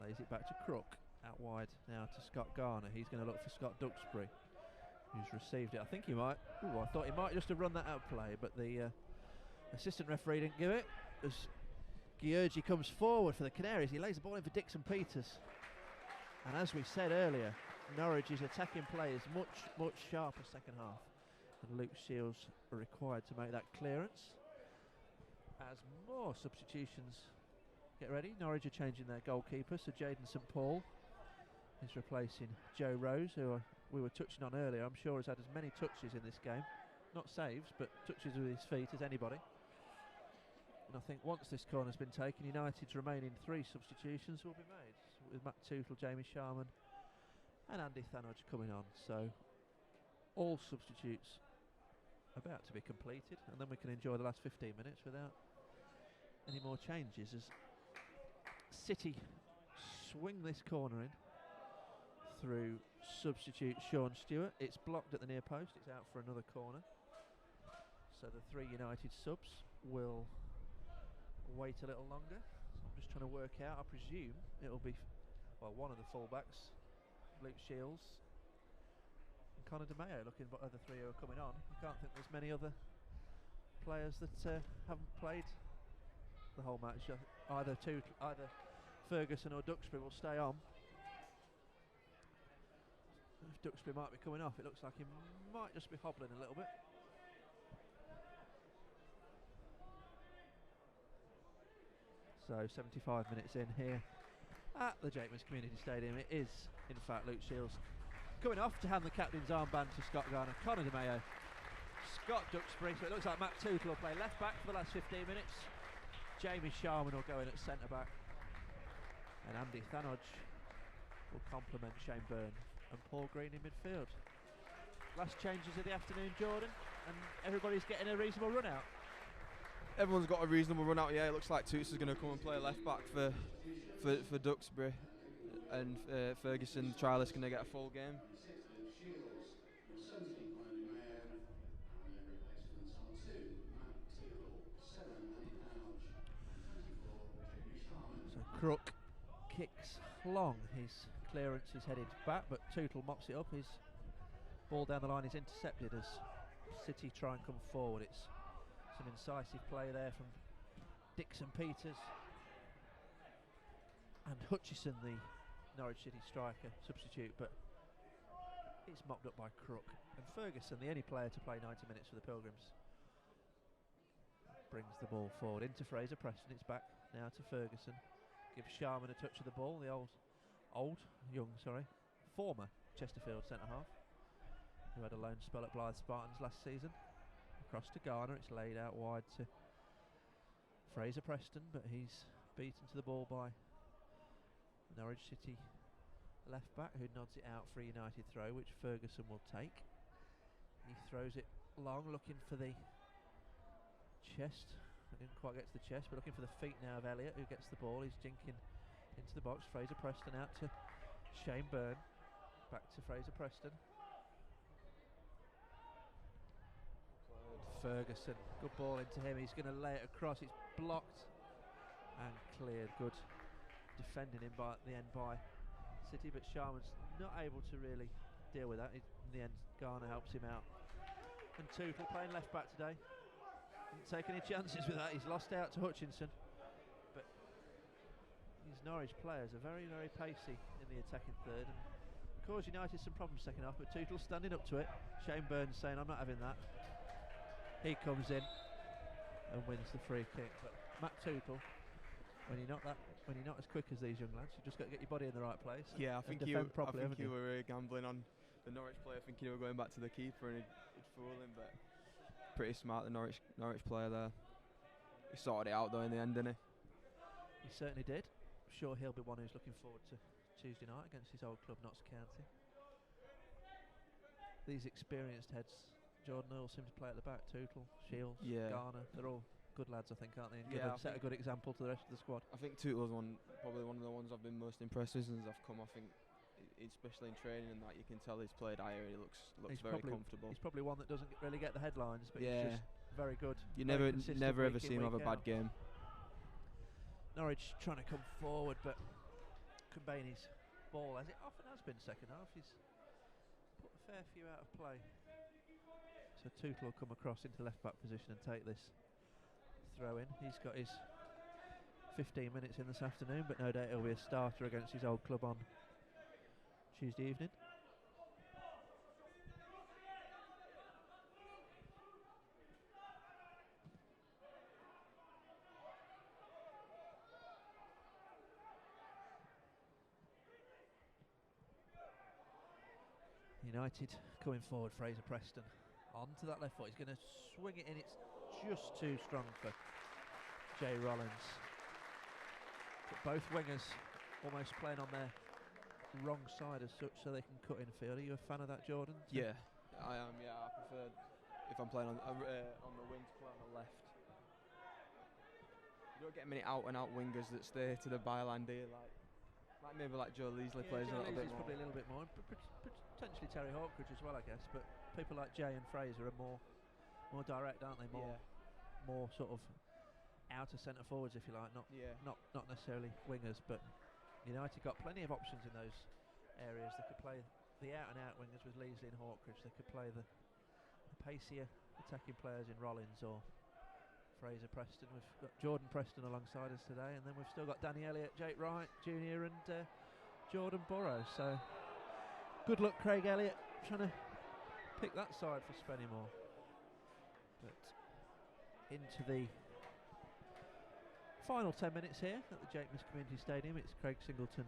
Speaker 1: Lays it back to Crook. Out wide now to Scott Garner. He's going to look for Scott Duxbury, who's received it. I think he might. Ooh, I thought he might just have run that out of play, but the assistant referee didn't give it. As Gheorghi comes forward for the Canaries, he lays the ball in for Dixon Peters. And as we said earlier, Norwich's attacking play is much sharper second half. And Luke Shields are required to make that clearance. As more substitutions get ready, Norwich are changing their goalkeeper, so Jaden St Paul is replacing Joe Rose, who we were touching on earlier. I'm sure has had as many touches in this game, not saves, but touches with his feet as anybody. And I think once this corner's been taken, United's remaining 3 substitutions will be made, with Matt Tootle, Jamie Sharman and Andy Thanodge coming on. So all substitutes about to be completed, and then we can enjoy the last 15 minutes without any more changes, as City swing this corner in through substitute Sean Stewart. It's blocked at the near post, it's out for another corner. So the 3 United subs will wait a little longer. So I'm just trying to work out, I presume it'll be, well, one of the fullbacks, Luke Shields, and Conor DeMeo looking at the 3 who are coming on. I can't think there's many other players that haven't played the whole match. Either Ferguson or Duxbury will stay on. If Duxbury might be coming off, it looks like he might just be hobbling a little bit. So 75 minutes in here at the Jakeman's Community Stadium. It is, in fact, Luke Shields coming off to hand the captain's armband to Scott Garner, Conor DeMeo, Scott Duxbury. So it looks like Matt Tootle will play left back for the last 15 minutes. Jamie Sharman will go in at centre back, and Andy Thanodge will complement Shane Byrne and Paul Green in midfield. Last changes of the afternoon, Jordan, and everybody's getting a reasonable run out.
Speaker 2: Everyone's got a reasonable run out. Yeah, it looks like Toots is going to come and play left back for Duxbury, and Ferguson Trial is going to get a full game.
Speaker 1: So Crook kicks long. His clearance is headed back, but Tootle mops it up. His ball down the line is intercepted as City try and come forward. It's some incisive play there from Dixon Peters and Hutchison, the Norwich City striker, substitute, but it's mopped up by Crook. And Ferguson, the only player to play 90 minutes for the Pilgrims, brings the ball forward into Fraser Preston. It's back now to Ferguson. Gives Sharman a touch of the ball, the former Chesterfield centre-half, who had a loan spell at Blythe Spartans last season. Across to Garner, it's laid out wide to Fraser Preston, but he's beaten to the ball by Norwich City left back, who nods it out for a United throw, which Ferguson will take. He throws it long, looking for the chest. I didn't quite get to the chest, but looking for the feet now of Elliott, who gets the ball. He's jinking into the box. Fraser Preston out to Shane Byrne. Back to Fraser Preston. Ferguson, good ball into him. He's going to lay it across. It's blocked and cleared. Good defending him by the end by City, but Sharman's not able to really deal with that. In the end, Garner helps him out. And Tootle playing left back today. Didn't take any chances with that. He's lost out to Hutchinson, but these Norwich players are very, very pacey in the attacking third and caused United some problems second half, but Tootle standing up to it. Shane Byrne saying, I'm not having that. He comes in and wins the free kick, but Matt Tootle when you're not as quick as these young lads, you just got to get your body in the right place.
Speaker 2: Yeah, I
Speaker 1: and
Speaker 2: think
Speaker 1: defend properly,
Speaker 2: you were gambling on the Norwich player, thinking you were going back to the keeper and he'd fool him, but pretty smart, the Norwich player there. He sorted it out though in the end, didn't he?
Speaker 1: He certainly did. I'm sure he'll be one who's looking forward to Tuesday night against his old club, Notts County. These experienced heads, Jordan Earl seems to play at the back, Tootle, Shields, Garner, they're all good lads, I think, aren't they? And set a good example to the rest of the squad.
Speaker 2: I think Tootle's probably one of the ones I've been most impressed with since I've come. I think, especially in training and that, you can tell he's played higher. He looks very comfortable.
Speaker 1: He's probably one that doesn't really get the headlines, but he's just very good.
Speaker 2: You never ever see him have a bad game.
Speaker 1: Norwich trying to come forward, but Kumbaini's ball, as it often has been second half, he's put a fair few out of play. So Tootle will come across into left back position and take this throw in. He's got his 15 minutes in this afternoon, but no doubt he'll be a starter against his old club on Tuesday evening. United coming forward, Fraser Preston onto that left foot. He's going to swing it in. It's just too strong for Jay Rollins. But both wingers almost playing on their wrong side as such, so they can cut in field. Are you a fan of that, Jordan?
Speaker 2: Yeah, I am. Yeah, I prefer if I'm playing on the wing to play on the left. You don't get many out and out wingers that stay to the byline, do you? Like maybe like Joe Leasley plays a little bit more.
Speaker 1: Probably a little bit more. Potentially Terry Hawkridge as well, I guess. But people like Jay and Fraser are more direct, aren't they? More sort of outer centre forwards, if you like. Not necessarily wingers, but United got plenty of options in those areas. They could play the out and out wingers with Leasley and Hawkridge. They could play the pacier attacking players in Rollins or Fraser Preston. We've got Jordan Preston alongside us today, and then we've still got Danny Elliott, Jake Wright Jr. and Jordan Burrows. So good luck, Craig Elliott, trying to pick that side for Spennymoor. But into the final 10 minutes here at the Jakemas Community Stadium. It's Craig Singleton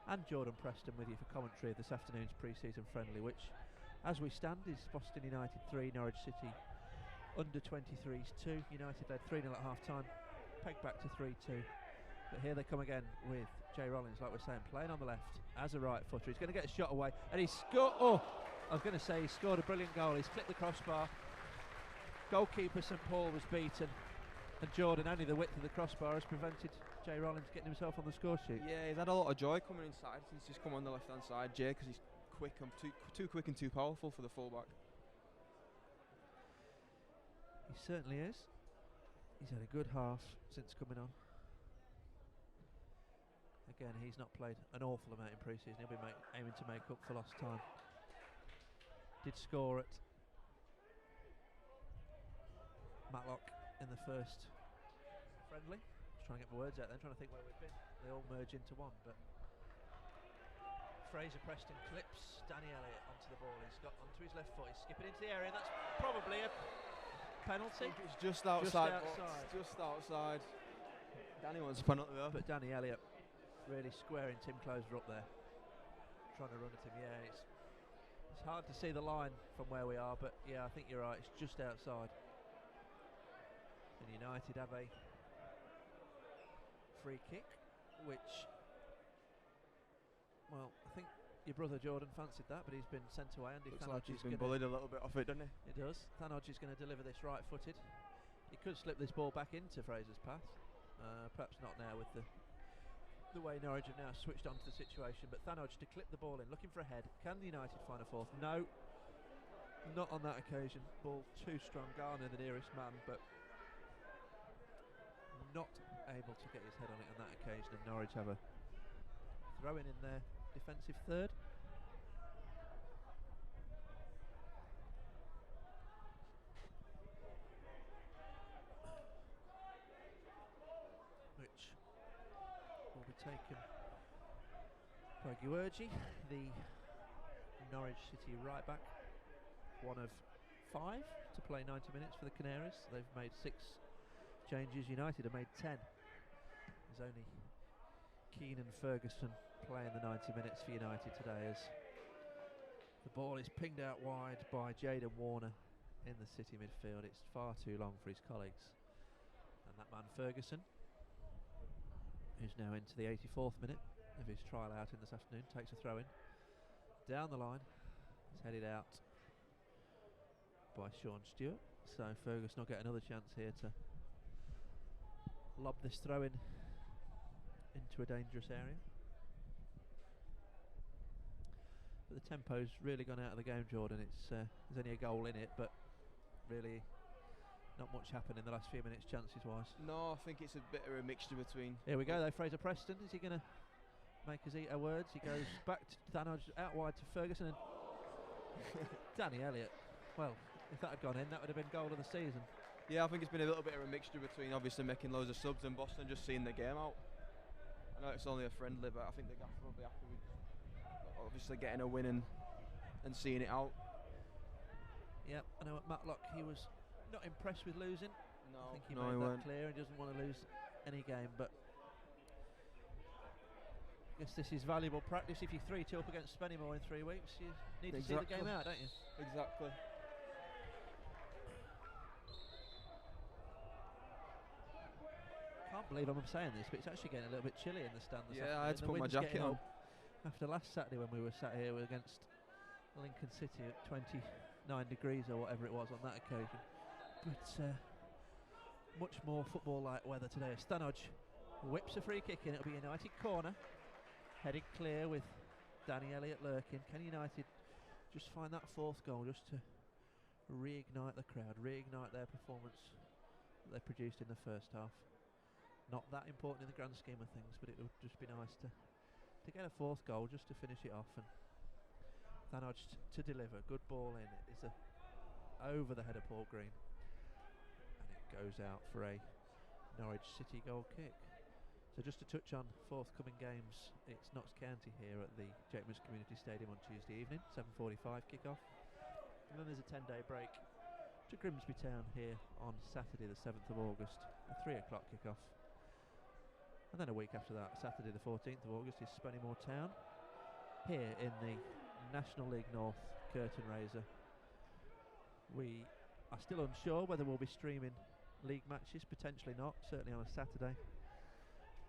Speaker 1: and Jordan Preston with you for commentary of this afternoon's pre-season friendly, which, as we stand, is Boston United 3, Norwich City under 23s 2. United led 3-0 at half time, pegged back to 3-2. But here they come again with Jay Rollins, like we're saying, playing on the left as a right footer. He's going to get a shot away, and he's scored. Oh, I was going to say he scored a brilliant goal. He's clipped the crossbar. Goalkeeper St Paul was beaten, and Jordan, only the width of the crossbar has prevented Jay Rollins getting himself on the score sheet.
Speaker 2: Yeah, he's had a lot of joy coming inside since he's come on the left hand side, Jay, because he's quick and too quick and too powerful for the fullback.
Speaker 1: He certainly is. He's had a good half since coming on. Again, he's not played an awful amount in pre-season. He'll be aiming to make up for lost time. Did score at Matlock in the first friendly. Just trying to get my words out then, trying to think where we've been. They all merge into one, but Fraser Preston clips Danny Elliott onto the ball. He's got onto his left foot. He's skipping into the area. That's probably a penalty.
Speaker 2: It's just outside. Just outside. Danny wants a penalty though.
Speaker 1: But Danny Elliott really squaring Tim Closer up there, trying to run at him. Yeah, it's hard to see the line from where we are, but yeah, I think you're right. It's just outside. And United have a free kick, which, well, I think your brother Jordan fancied that, but he's been sent away. Andy
Speaker 2: Looks like he's been bullied a little bit off it, doesn't he?
Speaker 1: It does. Thanodge is going to deliver this right-footed. He could slip this ball back into Fraser's path. Perhaps not now with the way Norwich have now switched onto the situation, but Thanodge to clip the ball in, looking for a head. Can the United find a fourth? No, not on that occasion. Ball too strong. Garner the nearest man, but not able to get his head on it on that occasion, and Norwich have a throw in their defensive third. Which will be taken by Guergi, the Norwich City right back, one of 5 to play 90 minutes for the Canaries. They've made 6 changes. United have made 10. As There's only Keenan Ferguson playing the 90 minutes for United today, as the ball is pinged out wide by Jayden Warner in the City midfield. It's far too long for his colleagues. And that man Ferguson, who's now into the 84th minute of his trial out in this afternoon, takes a throw in. Down the line, it's headed out by Sean Stewart. So Ferguson will get another chance here to lob this throw in into a dangerous area. But the tempo's really gone out of the game, Jordan. It's there's only a goal in it, but really not much happened in the last few minutes chances wise.
Speaker 2: No, I think it's a bit of a mixture between.
Speaker 1: Here we go though, Fraser Preston. Is he going to make us eat our words? He goes back to Thanos, out wide to Ferguson, and Danny Elliott. Well, if that had gone in, that would have been goal of the season.
Speaker 2: Yeah, I think it's been a little bit of a mixture between obviously making loads of subs and Boston just seeing the game out. I know it's only a friendly, but I think the gaffer will be happy with obviously getting a win and seeing it out.
Speaker 1: Yep, I know at Matlock he was not impressed with losing.
Speaker 2: No,
Speaker 1: I think he
Speaker 2: no,
Speaker 1: made
Speaker 2: he
Speaker 1: that
Speaker 2: weren't.
Speaker 1: clear. He doesn't want to lose any game, but I guess this is valuable practice. If you 3-2 up against Spennymoor in 3 weeks, you need to see the game out, don't you?
Speaker 2: Exactly.
Speaker 1: Can't believe I'm saying this, but it's actually getting a little bit chilly in the stand this afternoon.
Speaker 2: Yeah, I had to
Speaker 1: The
Speaker 2: put my
Speaker 1: wind's
Speaker 2: jacket
Speaker 1: getting
Speaker 2: on.
Speaker 1: up. After last Saturday when we were sat here against Lincoln City at 29 degrees or whatever it was on that occasion. But much more football-like weather today. Stanoj whips a free kick in. It'll be United corner. Headed clear with Danny Elliott lurking. Can United just find that fourth goal just to reignite the crowd, reignite their performance that they produced in the first half? Not that important in the grand scheme of things, but it would just be nice to get a fourth goal just to finish it off. And Thanos to deliver. Good ball in. It is over the head of Paul Green. And it goes out for a Norwich City goal kick. So just to touch on forthcoming games, it's Notts County here at the Jakeman's Community Stadium on Tuesday evening, 7:45 kick-off. And then there's a 10-day break to Grimsby Town here on Saturday the 7th of August, a 3 o'clock kick-off. And then a week after that, Saturday the 14th of August, is Spennymoor Town here in the National League North curtain raiser. We are still unsure whether we'll be streaming league matches, potentially not, certainly on a Saturday.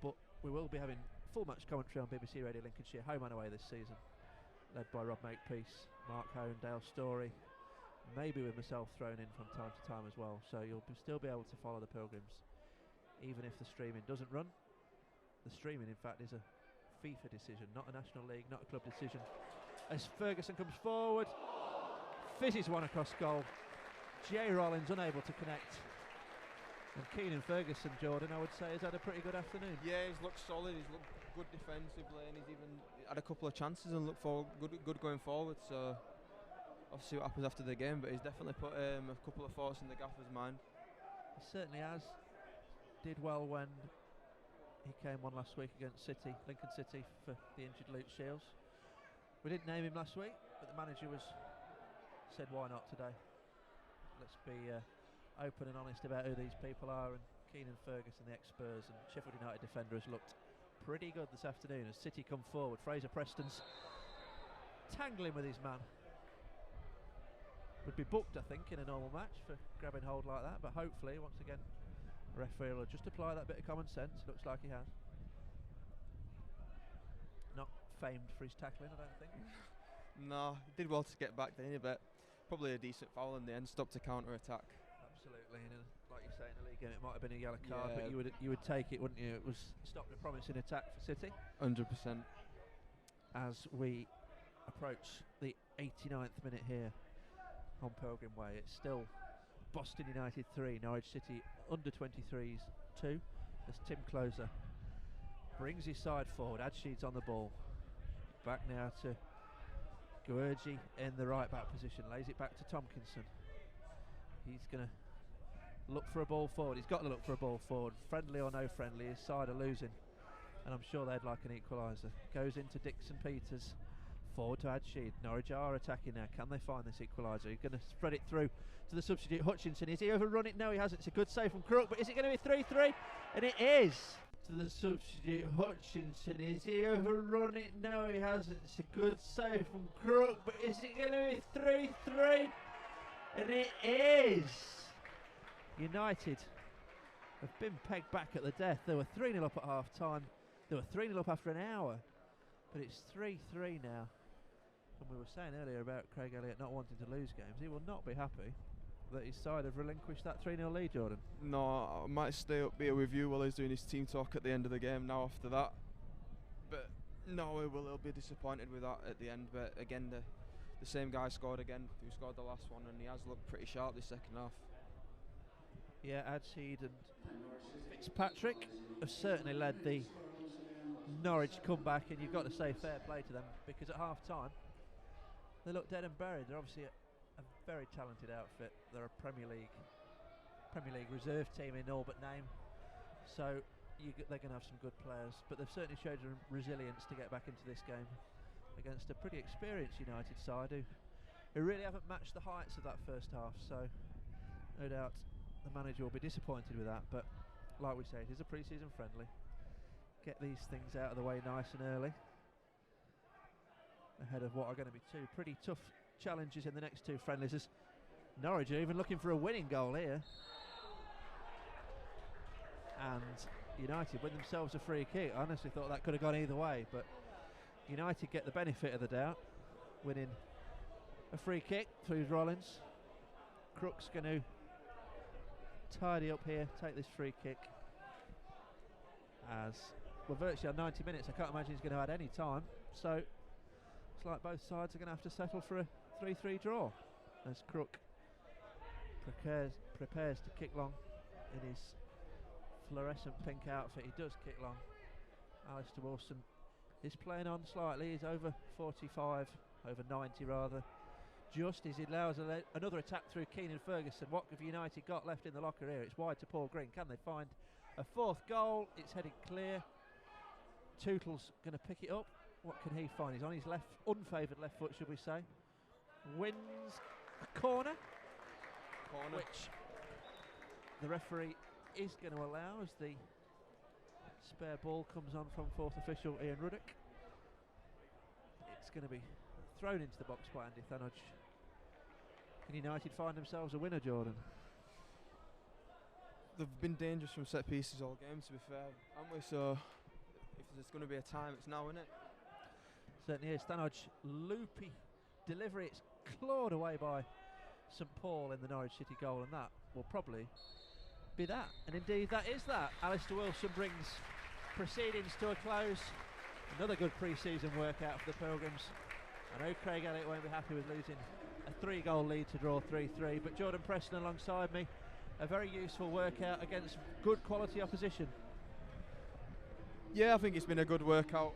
Speaker 1: But we will be having full match commentary on BBC Radio Lincolnshire, home and away this season, led by Rob Makepeace, Mark Hone, Dale Story, maybe with myself thrown in from time to time as well. So you'll still be able to follow the Pilgrims, even if the streaming doesn't run. The streaming, in fact, is a FIFA decision, not a National League, not a club decision. As Ferguson comes forward, fizzes one across goal. Jay Rollins unable to connect. And Keenan Ferguson, Jordan, I would say, has had a pretty good afternoon.
Speaker 2: Yeah, he's looked solid. He's looked good defensively, and he's even had a couple of chances and looked for good going forward. So I'll see what happens after the game, but he's definitely put a couple of thoughts in the gaffer's mind.
Speaker 1: He certainly has. Did well when he came on last week against Lincoln City, for the injured Luke Shields. We didn't name him last week, but the manager said why not today. Let's be open and honest about who these people are, and Keenan Ferguson, the ex-Spurs and Sheffield United defender, has looked pretty good this afternoon as City come forward. Fraser Preston's tangling with his man. Would be booked, I think, in a normal match for grabbing hold like that, but hopefully, once again, the referee will just apply that bit of common sense. Looks like he has. Not famed for his tackling, I don't think.
Speaker 2: No, he did well to get back there, but probably a decent foul in the end, stopped a counter-attack.
Speaker 1: Absolutely, and like you say, in a league game it might have been a yellow card,
Speaker 2: Yeah.
Speaker 1: but you would take it, wouldn't you? It was stopped a promising attack for City.
Speaker 2: 100%.
Speaker 1: As we approach the 89th minute here on Pilgrim Way, it's still Boston United 3, Norwich City under-23s 2, as Tim Closer brings his side forward. Adsheed's on the ball. Back now to Guergi in the right back position, lays it back to Tompkinson. He's going to look for a ball forward. He's got to look for a ball forward. Friendly or no friendly, his side are losing, and I'm sure they'd like an equaliser. Goes into Dixon Peters. Forward to Adsheed. Norwich are attacking now. Can they find this equaliser? He's going to spread it through to the substitute Hutchinson. Is he overrun it? No, he hasn't. It's a good save from Crook, but is it going to be 3-3? And it is. to the substitute Hutchinson. Is he overrun it? No, he hasn't. It's a good save from Crook, but is it going to be 3-3? And it is! United have been pegged back at the death. They were 3-0 up at half time. They were 3-0 up after an hour. But it's 3-3 now. And we were saying earlier about Craig Elliott not wanting to lose games. He will not be happy that his side have relinquished that 3-0 lead, Jordan.
Speaker 2: No, I might stay up here with you while he's doing his team talk at the end of the game now after that. But no, he'll be disappointed with that at the end. But again, the same guy scored again, who scored the last one, and he has looked pretty sharp this second half.
Speaker 1: Yeah, Adseed and Fitzpatrick have certainly led the Norwich comeback, and you've got to say fair play to them, because at half time they look dead and buried. They're obviously a very talented outfit. They're a Premier League reserve team in all but name, so they're going to have some good players, but they've certainly showed resilience to get back into this game against a pretty experienced United side who really haven't matched the heights of that first half, so no doubt the manager will be disappointed with that. But like we say, it is a pre-season friendly. Get these things out of the way nice and early ahead of what are going to be two pretty tough challenges in the next two friendlies, as Norwich are even looking for a winning goal here, and United win themselves a free kick. I honestly thought that could have gone either way, but United get the benefit of the doubt, winning a free kick through Rollins. Crook's going to tidy up here, take this free kick, as we're virtually on 90 minutes. I can't imagine he's going to add any time, so it's like both sides are going to have to settle for a 3-3 draw, as Crook prepares to kick long in his fluorescent pink outfit. He does kick long. Alistair Wilson is playing on slightly. He's over 45, over 90 rather, just as he allows another attack through Keenan Ferguson. What have United got left in the locker here? It's wide to Paul Green. Can they find a fourth goal? It's headed clear. Tootle's going to pick it up. What can he find? He's on his left, unfavoured left foot, should we say. Wins a corner, which the referee is going to allow as the spare ball comes on from fourth official Ian Ruddock. It's going to be thrown into the box by Andy Thanodge. Can United find themselves a winner, Jordan?
Speaker 2: They've been dangerous from set pieces all game, to be fair, haven't we? So if there's going to be a time, it's now, isn't it?
Speaker 1: Certainly is. Thanodge, loopy delivery. It's clawed away by St Paul in the Norwich City goal, and that will probably be that. And indeed, that is that. Alistair Wilson brings proceedings to a close. Another good pre-season workout for the Pilgrims. I know Craig Elliott won't be happy with losing a 3-goal lead to draw 3-3, but Jordan Preston alongside me, a very useful workout against good quality opposition.
Speaker 2: Yeah, I think it's been a good workout.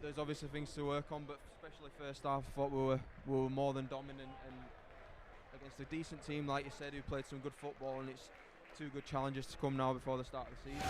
Speaker 2: There's obviously things to work on, but especially first half, I thought we were more than dominant, and against a decent team, like you said, who played some good football, and it's two good challenges to come now before the start of the season.